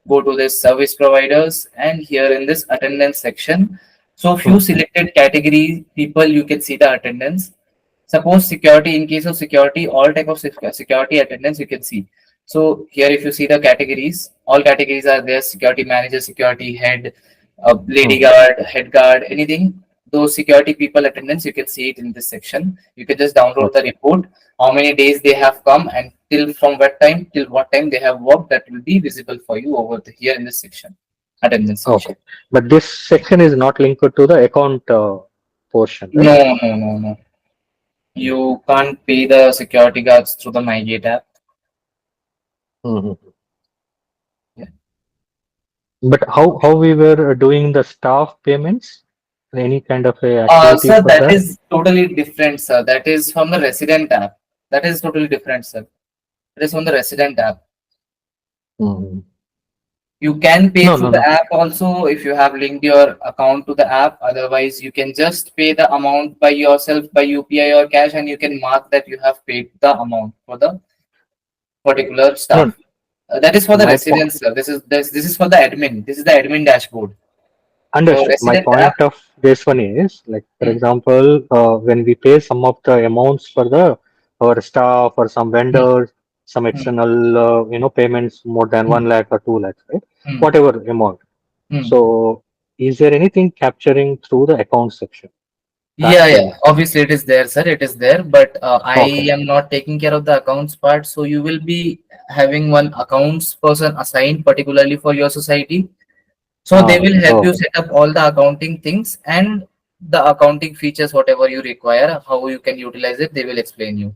go to this service providers, and here in this attendance section, so few Hmm. selected category people, you can see the attendance. Suppose security, in case of security, all type of security attendance you can see. So here, if you see the categories, all categories are there: security manager, security head, lady Hmm. guard, head guard, anything. Those security people attendance, you can see it in this section. You can just download the Okay. report, how many days they have come, and till from what time till what time they have worked. That will be visible for you over here in this section, attendance section. Okay. But this section is not linked to the account portion, right? No, no, no, no. You can't pay the security guards through the Mygate app. Mhm. Yeah. But how we were doing the staff payments? Any kind of a activity Sir, for that that? is totally different, sir. That is from the resident app. That is totally different, sir. It is from the resident app. Mhm. You can pay No, through no, the no. app also if you have linked your account to the app. Otherwise, you can just pay the amount by yourself by UPI or cash, and you can mark that you have paid the amount for the particular No, staff. That is for the my point. residents, sir. This is for the admin. This is the admin dashboard. For Understood. My resident point app. of this one is like, for Hmm, example, when we pay some of the amounts for the our staff or some hmm, vendors, some hmm, external, payments more than hmm, 1 lakh or 2 lakhs, right? hmm, Whatever amount. hmm. So, is there anything capturing through the account section? Yeah, That yeah. payment. Obviously, it is there, sir. It is there, but I Okay. am not taking care of the accounts part. So you will be having one accounts person assigned particularly for your society. So they will help you Okay. set up all the accounting things and the accounting features, whatever you require, how you can utilize it. They will explain you.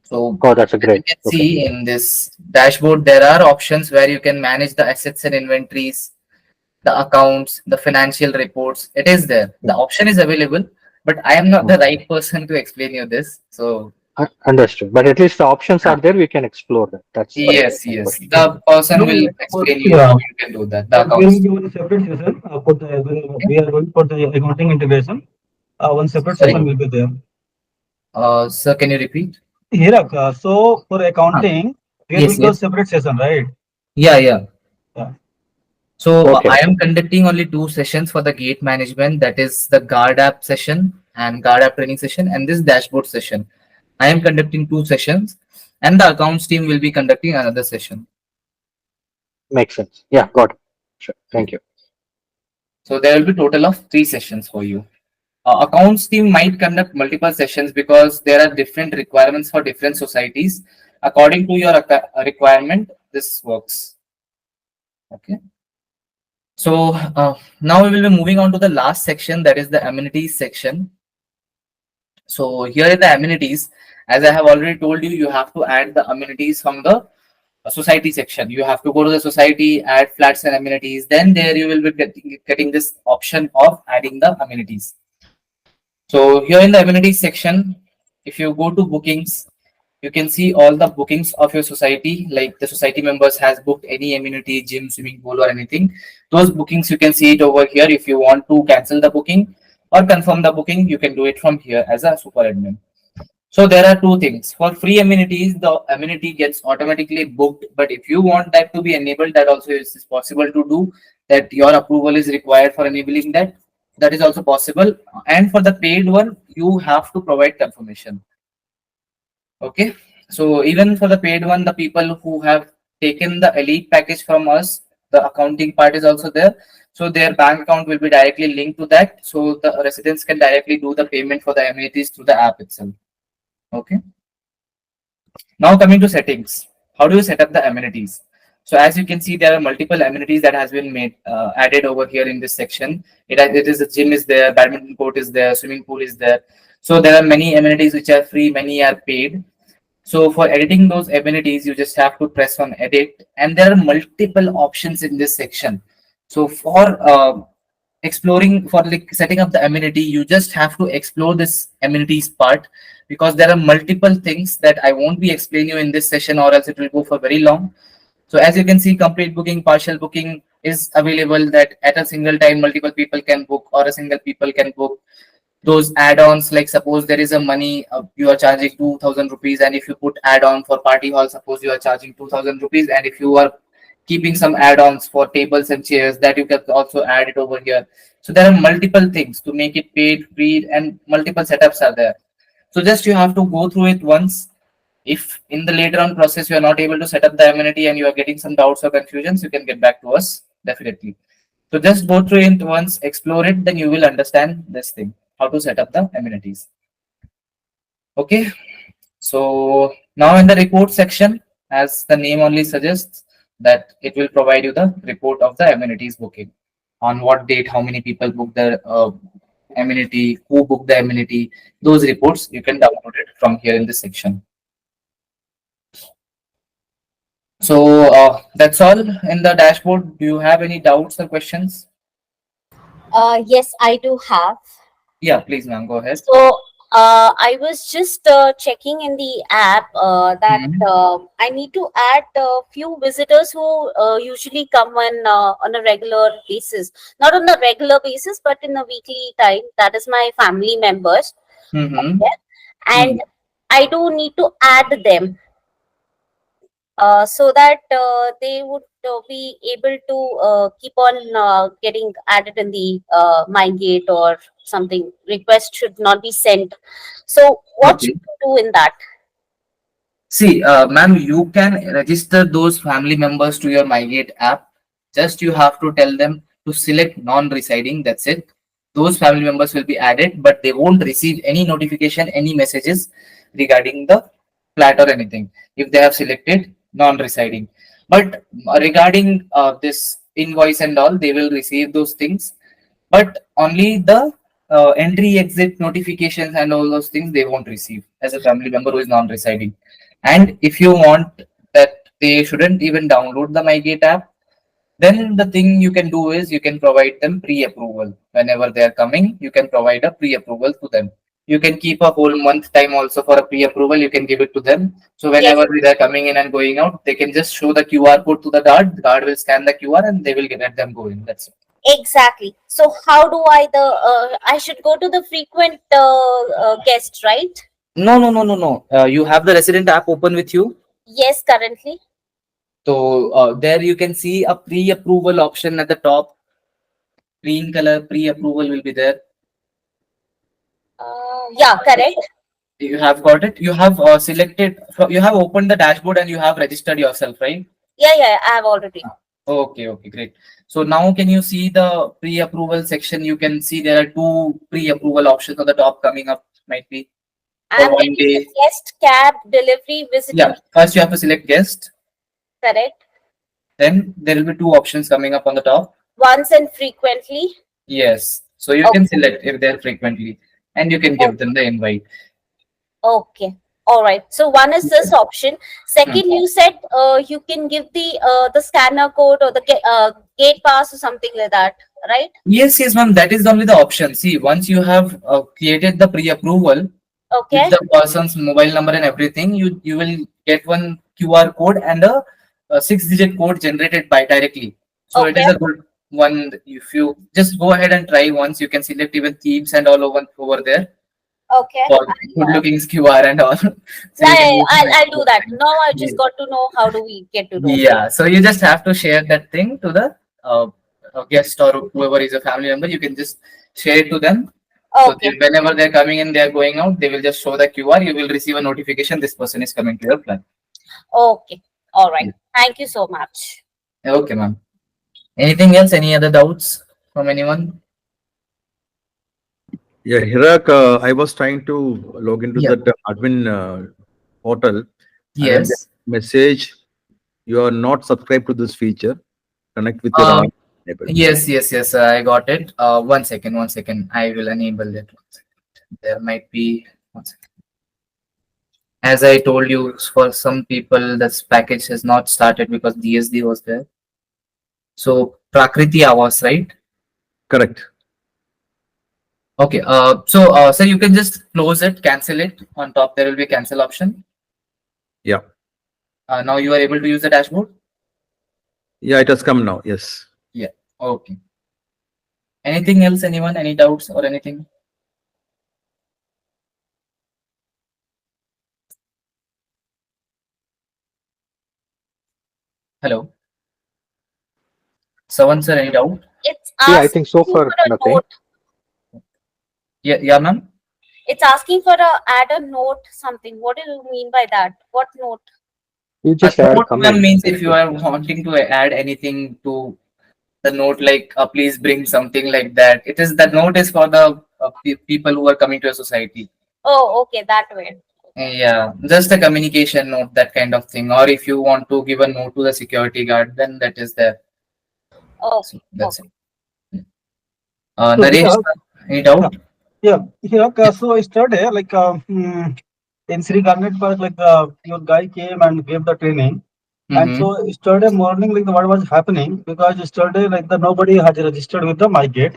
So Oh, that's a as you great. can Okay. see in this dashboard, there are options where you can manage the assets and inventories, the accounts, the financial reports. It is there. The Mm, option is available, but I am not the mm. right person to explain you this. So Understood. But at least the options uh, are there. We can explore that. That's yes, my yes, question. the person No, will like for, explain you yeah, how you can do that. The there will accounts. be one separate session for the, Okay. we are going for the accounting integration. One separate Sorry, session will be there. sir, can you repeat? Hirak, so for Huh. accounting, there will Yes, be a yes. separate session, right? Yeah, yeah. Yeah. So I Okay. am conducting only two sessions for the gate management. That is the guard app session and guard app training session, and this dashboard session. I am conducting two sessions, and the accounts team will be conducting another session. Makes sense. Yeah, got it. Sure. Yeah. Thank you. So there will be total of three sessions for you. Accounts team might conduct multiple sessions because there are different requirements for different societies. According to your requirement, this works. Okay. So now we will be moving on to the last section, that is the amenities section. So here are the amenities. As I have already told you, you have to add the amenities from the society section. You have to go to the society, add flats and amenities. Then there you will be getting this option of adding the amenities. So here in the amenities section, if you go to bookings, you can see all the bookings of your society, like the society members has booked any amenity, gym, swimming pool or anything. Those bookings you can see it over here. If you want to cancel the booking or confirm the booking, you can do it from here as a super admin. So there are two things. For free amenities, the amenity gets automatically booked. But if you want that to be enabled, that also is possible to do. That your approval is required for enabling that. That is also possible. And for the paid one, you have to provide confirmation. Okay. So even for the paid one, the people who have taken the elite package from us, the accounting part is also there. So their bank account will be directly linked to that. So the residents can directly do the payment for the amenities through the app itself. Okay. Now coming to settings, how do you set up the amenities? So as you can see, there are multiple amenities that has been made added over here in this section. It is a gym is there, badminton court is there, swimming pool is there. So there are many amenities which are free, many are paid. So for editing those amenities, you just have to press on edit, and there are multiple options in this section. So for exploring for like setting up the amenity, you just have to explore this amenities part because there are multiple things that I won't be explaining you in this session or else it will go for very long. So as you can see, complete booking, partial booking is available that at a single time multiple people can book or a single people can book. Those add-ons, like suppose there is a money you are charging 2000 rupees, and if you put add-on for party hall, suppose you are charging 2000 rupees, and if you are keeping some add-ons for tables and chairs, that you can also add it over here. So there are multiple things to make it paid, free, and multiple setups are there. So just you have to go through it once. If in the later on process you are not able to set up the amenity and you are getting some doubts or confusions, you can get back to us definitely. So just go through it once, explore it, then you will understand this thing, how to set up the amenities. Okay. So now in the report section, as the name only suggests, that it will provide you the report of the amenities booking. On what date, how many people booked the amenity, who booked the amenity, those reports you can download it from here in this section. So that's all in the dashboard. Do you have any doubts or questions? Yes, I do have. Yeah, please, ma'am, go ahead. So I was just checking in the app that Mhm. I need to add a few visitors who usually come on a regular basis. Not on a regular basis, but in a weekly time. That is my family members. Mm-hmm. Okay? And I do need to add them so that they would be able to keep on getting added in the Mygate or something. Request should not be sent. So, what should Okay. we do in that? See, ma'am, you can register those family members to your Mygate app. Just you have to tell them to select non-residing. That's it. Those family members will be added, but they won't receive any notification, any messages regarding the flat or anything if they have selected non-residing. But regarding this invoice and all, they will receive those things, but only the entry exit notifications and all those things they won't receive as a family member who is non-residing. And if you want that they shouldn't even download the Mygate app, then the thing you can do is you can provide them pre-approval. Whenever they are coming, you can provide a pre-approval to them. You can keep a whole month time also for a pre-approval. You can give it to them. So Yes, whenever they are coming in and going out, they can just show the QR code to the guard. The guard will scan the QR and they will let them go in. That's it. exactly. So, how do I should go to the frequent guest, right? No, no, no, no, no. You have the resident app open with you. Yes, currently. So there you can see a pre-approval option at the top. Green color pre-approval will be there. Yeah, correct. You have got it. You have selected. You have opened the dashboard and you have registered yourself, right? Yeah, I have already. Okay, okay, great. So now can you see the pre-approval section? You can see there are two pre-approval options on the top coming up. Might be for I'm one getting the day. guest, cab, delivery, visiting. Yeah. First you have to select guest. Correct. Then there will be two options coming up on the top. Once and frequently. Yes. So you can Okay. select if they're frequently, and you can give them the invite. Okay. All right. So one is this option. Hmm. Second, you said you can give the scanner code or the gate pass or something like that, right? Yes, yes, ma'am. That is only the option. See, once you have created the pre-approval with Okay. the person's mobile number and everything, you will get one QR code and a six-digit code generated by directly. So it is Okay. a good one. If you just go ahead and try once, you can select even themes and all over there Okay. for good-looking QR and all. So Yeah, you can yeah, use I'll do that. it. Now I Yeah. just got to know how do we get to know. Yeah, so you just have to share that thing to the guest or whoever is a family member. You can just share it to them. So Okay. whenever they're coming in, they're going out, they will just show the QR. You will receive a notification this person is coming to your flat. Okay. All right. Yeah. Thank you so much. Okay, ma'am. Anything else? Any other doubts from anyone? Yeah, Hirak, I was trying to log into Yeah. that admin portal, and I'm Yes. getting a message, you are not subscribed to this feature. Connect with your Um. Aadhaar enabled. Yes. I got it. One second. One second. I will enable it. One second. There might be. One second. As I told you, for some people, this package has not started because DSD was there. So Prakriti Awas, right? Correct. Okay. So you can just close it, cancel it. On top, there will be a cancel option. Yeah. Now you are able to use the dashboard. Yeah, it has come now. Yes. Yeah. Okay. Anything else? Anyone? Any doubts or anything? Hello. Someone, sir, any doubt? It's Yeah, I asking think so you far for a nothing. note. Yeah, ma'am. It's asking for a add a note something. What do you mean by that? What note? You A just add note ma'am, comment. means if you are wanting to add anything to the note, like please bring something like that. It is the note is for the people who are coming to a society. Oh, okay, that way. Yeah, just a communication note, that kind of thing. Or if you want to give a note to the security guard, then that is there. So Okay, that's okay. it. So Naresh, here, any yeah, doubt? yeah, here, so yesterday, like, in Sri Garnet Park, like, your guy came and gave the training. And Mm-hmm. so yesterday morning, like, what was happening, because yesterday, like, the nobody has registered with the Mygate.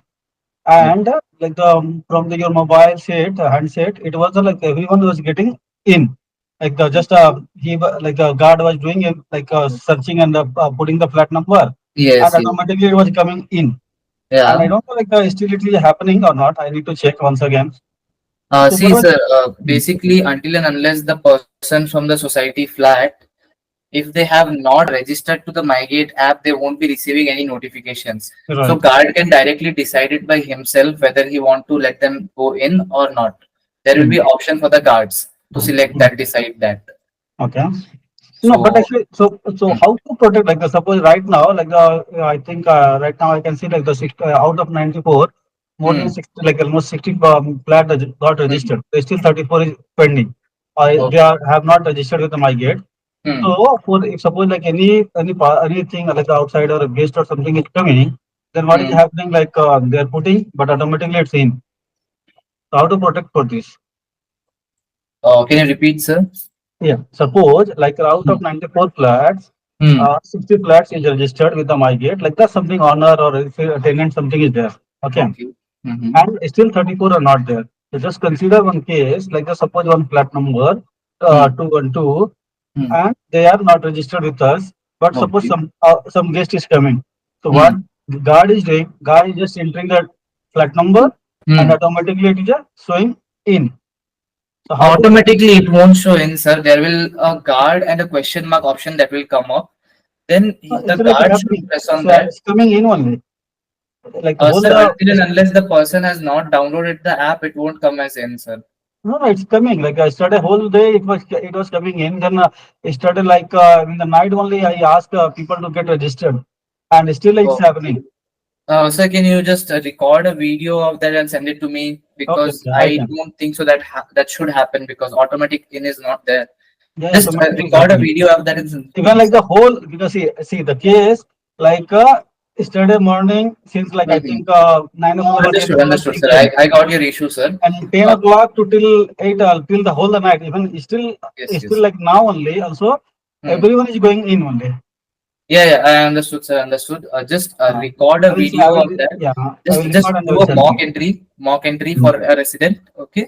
Yeah. And like the from the your mobile set handset, it was like everyone was getting in, like the just like the guard was doing it, like searching and putting the flat number, and Yes, yes. automatically it was coming in. And I Yeah. don't know like still it is happening or not. I need to check once again. So what See, was sir, mm, basically, until and unless the person from the society flat, if they have not registered to the Mygate app, they won't be receiving any notifications. So right? guard can directly decide it by himself whether he want to let them go in or not. There will Mm, be option for the guards to select mm, that, decide that. okay. No, but So, actually, so mm, how to protect like the suppose right now like the I think right now I can see like the out of 94, more than mm, 60, like almost 60 flat got mm, registered. There's still 34 is pending. They okay. are have not registered with the MyGate. Mm, So for if suppose like anything like the outside or a guest or something is coming, then what is mm. happening like they are putting, but automatically it's in. So how to protect for this? Can you repeat, sir? Yeah, suppose like out of Mm, 94 flats, mm, 60 flats is registered with the MyGate, like that's something owner or if a tenant something is there. Okay. okay. Mm-hmm. And still 34 are not there. So just consider one case, like the suppose one flat number Mm, 212, mm, and they are not registered with us, but suppose okay. some guest is coming. So what Mm, the guard is doing, guard is just entering the flat number and mm. automatically it is showing in. So how to Automatically, it won't show in, sir. There will a guard and a question mark option that will come up. Then it's the like guard should happening. press on So that. it's coming in only. Like whole Sir, the until and unless the person has not downloaded the app, it won't come as in, sir. no, no, it's coming. Like I started whole day, it was coming in. Then it started like in the night only. I asked people to get registered, and still it's Okay. happening. Sir, can you just record a video of that and send it to me? Okay, Because okay, I I can. don't think so that that should happen because automatic in is not there. Yeah, Just automatically it's record a happening. video of that and send to Even me, like sir. the whole because see the case like yesterday morning since like I Mhm. think 9 o'clock only Understood, everyone understood, sir. came, I got your issue, sir. and 10 Uh, o'clock to till 8 till the whole the night. Even yes, still yes. like now only also Hmm. everyone is going in only. Yeah, yeah, I understood, sir. Understood. Just Uh, record a I video will of that. yeah I will Just record and I do will a send you. mock entry Mm. for a resident. Okay.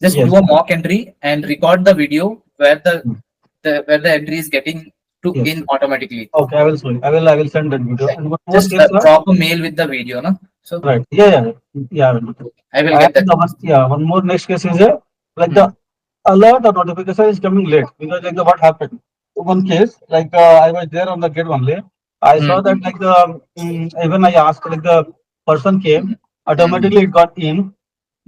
Just Yes. do a mock entry and record the video where Mm. where the entry is getting to Yes. in automatically. Okay, I will show you. I will send that video. Right. And one more Just case, sir. drop a mail with the video, no? So Right. Yeah, yeah, yeah. I will do that. I will And get that. one more next case is like Hmm. the alert or notification is coming late because like the what happened. One case, like I was there on the gate only. I saw Hmm. that like the even I asked like the person came, Hmm. Hmm. automatically it got in,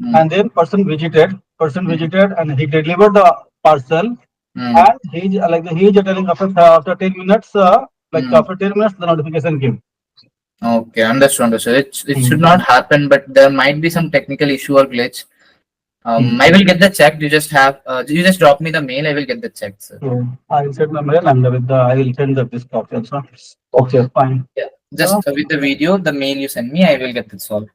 Hmm. and then person Hmm. visited, and he delivered the parcel, Hmm. and he's telling after 10 minutes, like Hmm. after 10 minutes the notification came. Okay, understood, understood. It should Mm, not happen, but there might be some technical issue or glitch. mm. I will get the check. You just drop me the mail. I will get the check, sir. So I will send my mail and I will send this copy also. Okay, fine. Yeah. Uh, Just with the video, the mail you send me, I will get it solved.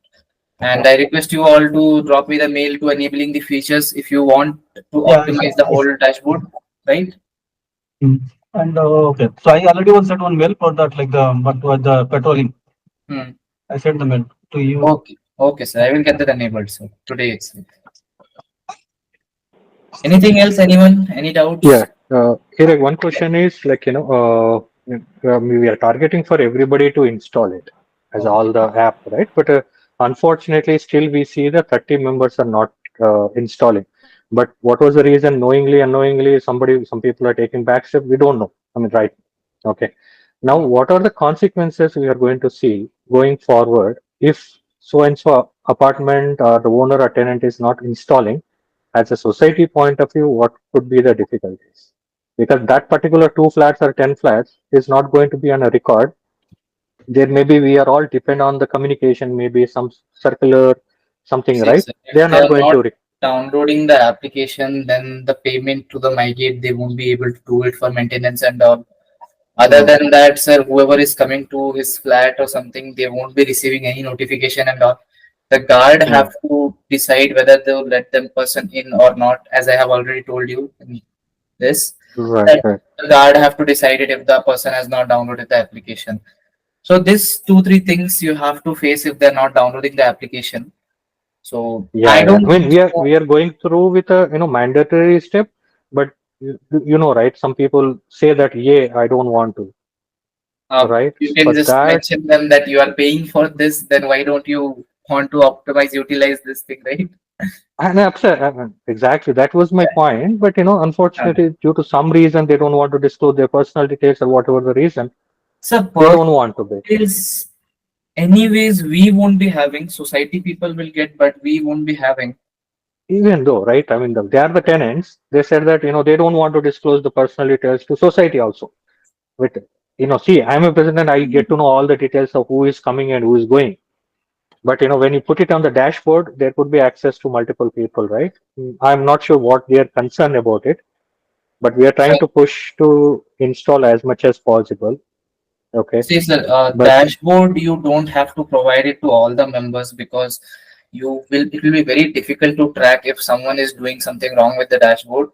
And I request you all to drop me the mail to enabling the features if you want to yeah, optimize the whole dashboard, right? mm. And okay. So I already one sent one mail for that, like the what was the patrolling. Hmm. I sent the mail to you. Okay. Okay, sir. I will get that enabled, sir. Today itself. Anything else? Anyone? Any Yeah. doubts? Here, one question is like, we are targeting for everybody to install it as all the app, right? But unfortunately, still we see the 30 members are not installing. But what was the reason? Knowingly, unknowingly, some people are taking back step. We don't know. I mean, right? Okay. Now, what are the consequences we are going to see going forward if so and so apartment or the owner or tenant is not installing? as a society point of view, what could be the difficulties? Because that particular 2 flats or 10 flats is not going to be on a record. There maybe we are all depend on the communication, maybe some circular something, See, right? sir, They if are they not are going not to. downloading the application, then the payment to the Mygate, they won't be able to do it for maintenance and all. Other Hmm. than that, sir, whoever is coming to his flat or something, they won't be receiving any notification and all. The guard Hmm. have to decide whether they'll let them person in or not. As I have already told you in this, Right, that right. the guard have to decide it if the person has not downloaded the application. So this two, three things you have to face if they're not downloading the application. So I Yeah, yeah. don't I mean, think so. we are going through with a mandatory step, but right? Some people say that, yeah, I don't want to, right? You can But just that mention them that you are paying for this, then why don't you want to optimize, utilize this thing, right? and exactly that was my point. But Uh, unfortunately, due to some reason, they don't want to disclose their personal details or whatever the reason, so they per don't want to be. is anyways we won't be having society people will get, but we won't be having. Even though, right? I mean, they are the tenants. They said that they don't want to disclose the personal details to society also. But see, I'm a president. I get to know all the details of who is coming and who is going. But when you put it on the dashboard, there could be access to multiple people, right? I'm not sure what they are concerned about it, but we are trying So to push to install as much as possible. Okay, see, sir, but dashboard you don't have to provide it to all the members because it will be very difficult to track if someone is doing something wrong with the dashboard.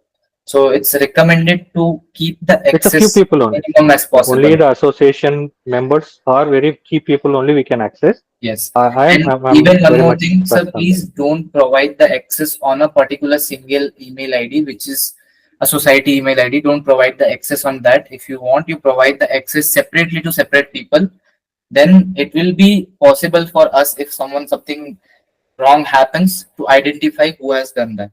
So it's recommended to keep the it's a few access people only. minimum as Only possible. the association members are very key people only we can access. Yes. I am And I'm even one very more much thing, sir, trust on that. please don't provide the access on a particular single email ID, which is a society email ID. Don't provide the access on that. If you want, you provide the access separately to separate people. Then it will be possible for us if something wrong happens to identify who has done that.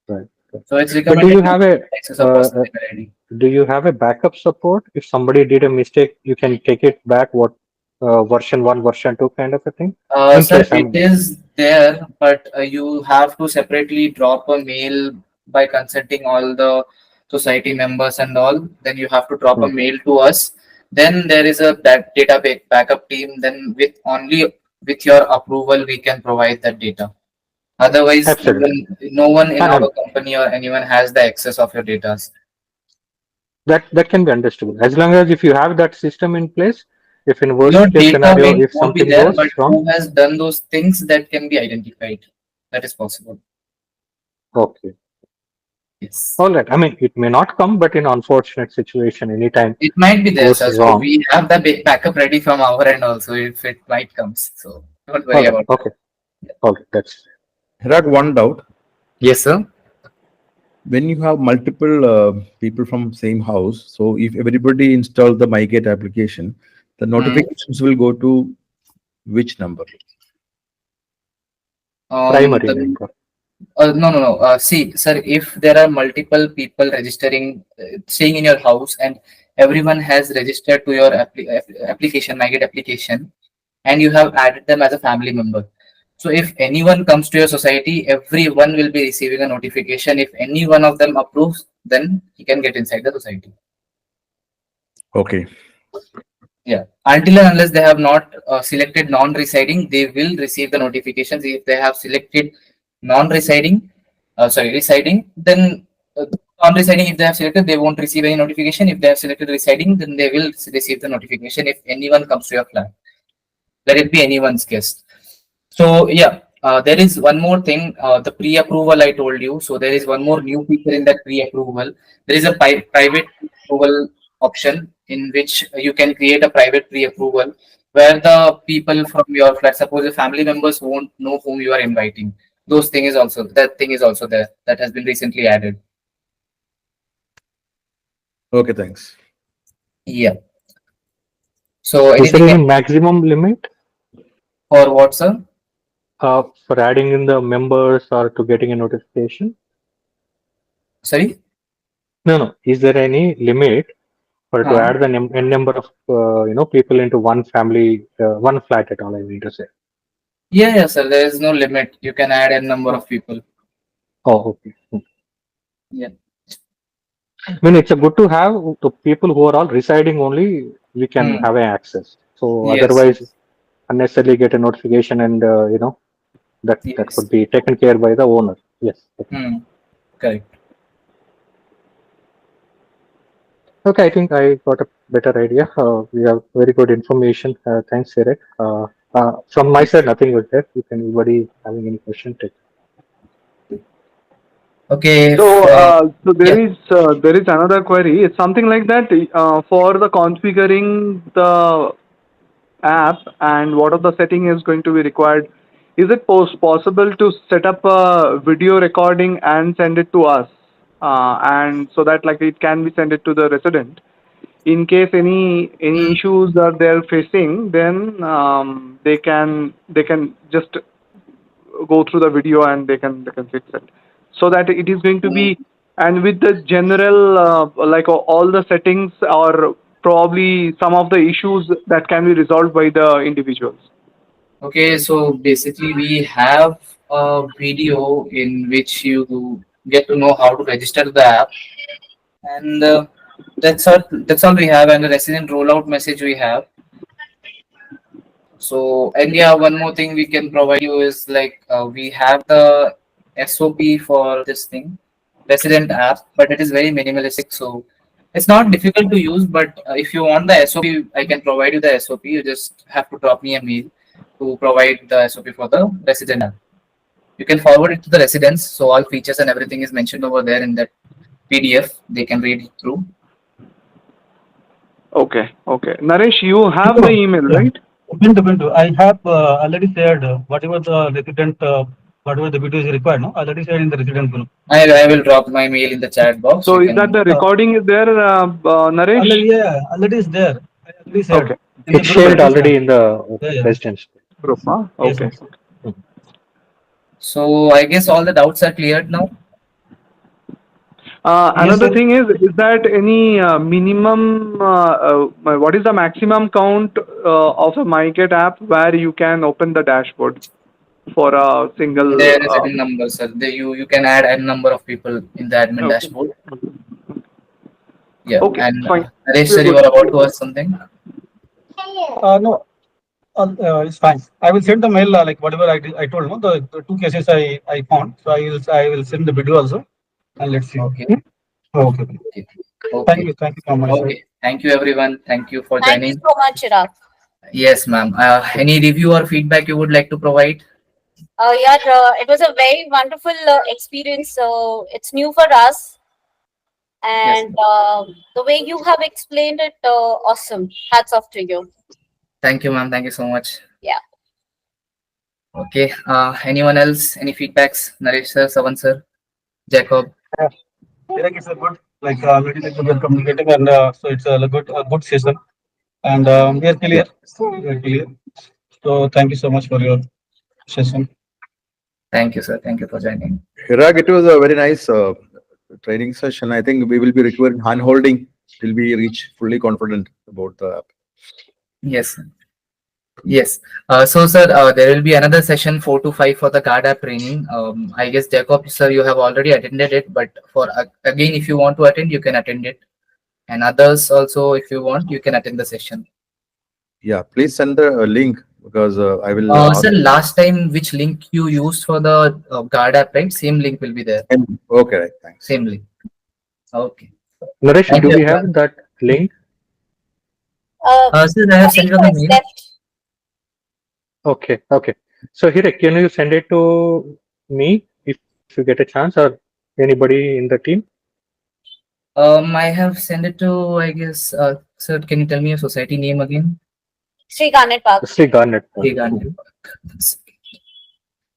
Right. Right. So it's But do recommended you to have a access of uh, personal email ID. do you have a backup support? If somebody did a mistake, you can take it back. What version 1, version 2 kind of a thing? In Sir, case it I'm is there, but you have to separately drop a mail by consulting all the society members and all. Then you have to drop a Hmm. mail to us. Then there is a database backup team. Then with your approval, we can provide that data. Otherwise, Absolutely. even no one in And our company or anyone has the access of your data. that can be understandable as long as if you have that system in place. If in Your worst case data scenario, if won't be something there, but goes wrong, who has done those things that can be identified. That is possible. okay, Yes. all right. I mean, it may not come, but in unfortunate situation, anytime It might be there, goes sir. So wrong. we have the backup ready from our end also if it might comes. So don't All worry right, about that. okay, all right. That's Here are one doubt. Yes, sir. When you have multiple people from same house, so if everybody installs the Mygate application, the Mm. notifications will go to which number? primary, like The no, no, no. See, sir, if there are multiple people registering, staying in your house, and everyone has registered to your application, Mygate application, and you have added them as a family member. So if anyone comes to your society, everyone will be receiving a notification. If any one of them approves, then he can get inside the society. Okay. Yeah. Until and unless they have not selected non-residing, they will receive the notifications. If they have selected non-residing, residing, then non-residing, if they have selected, they won't receive any notification. If they have selected residing, then they will receive the notification if anyone comes to your flat. Let it be anyone's guest. So yeah, there is one more thing. The pre-approval I told you. So there is one more new feature in that pre-approval. There is a private approval option in which you can create a private pre-approval where the people from your flat, suppose the family members won't know whom you are inviting. That thing is also there. That has been recently added. Okay, thanks. Yeah. So is there anything any else maximum limit for what, sir? for adding in the members or to getting a notification? Sorry. No, no. Is there any limit for to Huh? add the n number of people into one family, one flat at all? I mean to say. Yeah, yeah, sir. There is no limit. You can add a number Oh, of people. Oh, okay. Yeah. I mean, it's a good to have the people who are all residing only. We can Hmm. have an access. So Yes. otherwise, unnecessarily get a notification and that Yes. could be taken care by the owner. Yes. Hmm. Correct. Okay, I think I got a better idea. We have very good information. Thanks, Eric. From my side, nothing was there. If anybody having any question, take. Okay. So, Yeah. there is another query. It's something like that for the configuring the app and what are the setting is going to be required. Is it possible to set up a video recording and send it to us, and so that like it can be sent it to the resident in case any issues that they're facing, then they can just go through the video and they can fix it, so that it is going to be, and with the general like all the settings or probably some of the issues that can be resolved by the individuals. Okay, so basically we have a video in which you get to know how to register the app, and that's all we have, and the resident rollout message we have. So, and yeah, one more thing we can provide you is like we have the SOP for this thing, resident app, but it is very minimalistic, so it's not difficult to use. But if you want the SOP, I can provide you the SOP. You just have to drop me a mail to provide the SOP for the resident app. You can forward it to the residents, so all features and everything is mentioned over there in that PDF. They can read it through. Okay, Naresh, you have the email, Yeah. right? Bindu, I have already shared whatever the resident, whatever the video is required. No, already shared in the resident group. I will drop my mail in the chat box. So You is that can. the recording is there, Naresh? Already, yeah, already is there. I already shared Okay. in the It's group. shared Already shared. already in the Yeah, yeah. residence. Group, huh? Yes, Okay. yes. So I guess all the doubts are cleared now. Yes, Another sir. thing is that any minimum, what is the maximum count of a Mygate app where you can open the dashboard for a single? There is a number, sir. You can add a number of people in the admin Okay. dashboard. Yeah, Okay, and fine. Naresh We're sir, you good. were about to ask something. No, it's fine. I will send the mail like whatever I told. No, the two cases I found. So I will send the video also, and let's see. Okay. Okay. Okay. Thank you so much, sir. Okay. Thank you, everyone. Thank you for Thank you joining. so much, Chirag. Yes, ma'am. Any review or feedback you would like to provide? Yeah, it was a very wonderful experience. It's new for us, Yes. and the way you have explained it, awesome. Hats off to you. Thank you, ma'am. Thank you so much. Yeah. Okay. Anyone else? Any feedbacks? Naresh sir, Savan sir, Jacob. I think it's a good like very good communicating, and so it's a good session, and we are clear. We are clear. So thank you so much for your session. Thank you, sir. Thank you for joining. Hirag, it was a very nice training session. I think we will be requiring hand holding till we reach fully confident about the app. Yes. Sir. Yes. So, sir, there will be another session 4 to 5 for the card app training. I guess Jacob, sir, you have already attended it, but for again, if you want to attend, you can attend it, and others also, if you want, you can attend the session. Yeah, please send the link because I will ask. Sir, last time which link you used for the card app, right? Same link will be there. Okay, right. Thanks. Same link. Okay. Naresh, Thank do you, we everyone. have that link? Sir, I have sent it on the mail. Left. Okay. So Hirek, can you send it to me if you get a chance, or anybody in the team? I have sent it to, I guess, sir, can you tell me your society name again? Sri Garnet Park. Sri Garnet. Hey, Gandhi.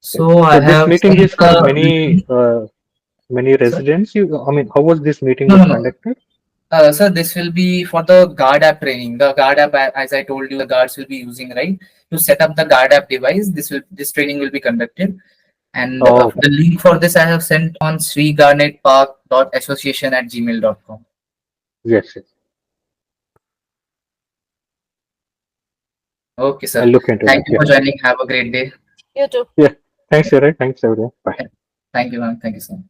So So I this have meeting sent is for the many residents. How was this meeting no, was no, no. conducted? Sir, this will be for the guard app training. The guard app, as I told you, the guards will be using, right? To set up the guard app device, this training will be conducted. And Oh, the link for this I have sent on srigarnetpark.association@gmail.com. yes. Okay, I'll sir. look into Thank that. you for joining. Have a great day. You too. Yeah. Thanks, Hirek. Thanks, everyone. Bye. Thank you, ma'am. Thank you so much.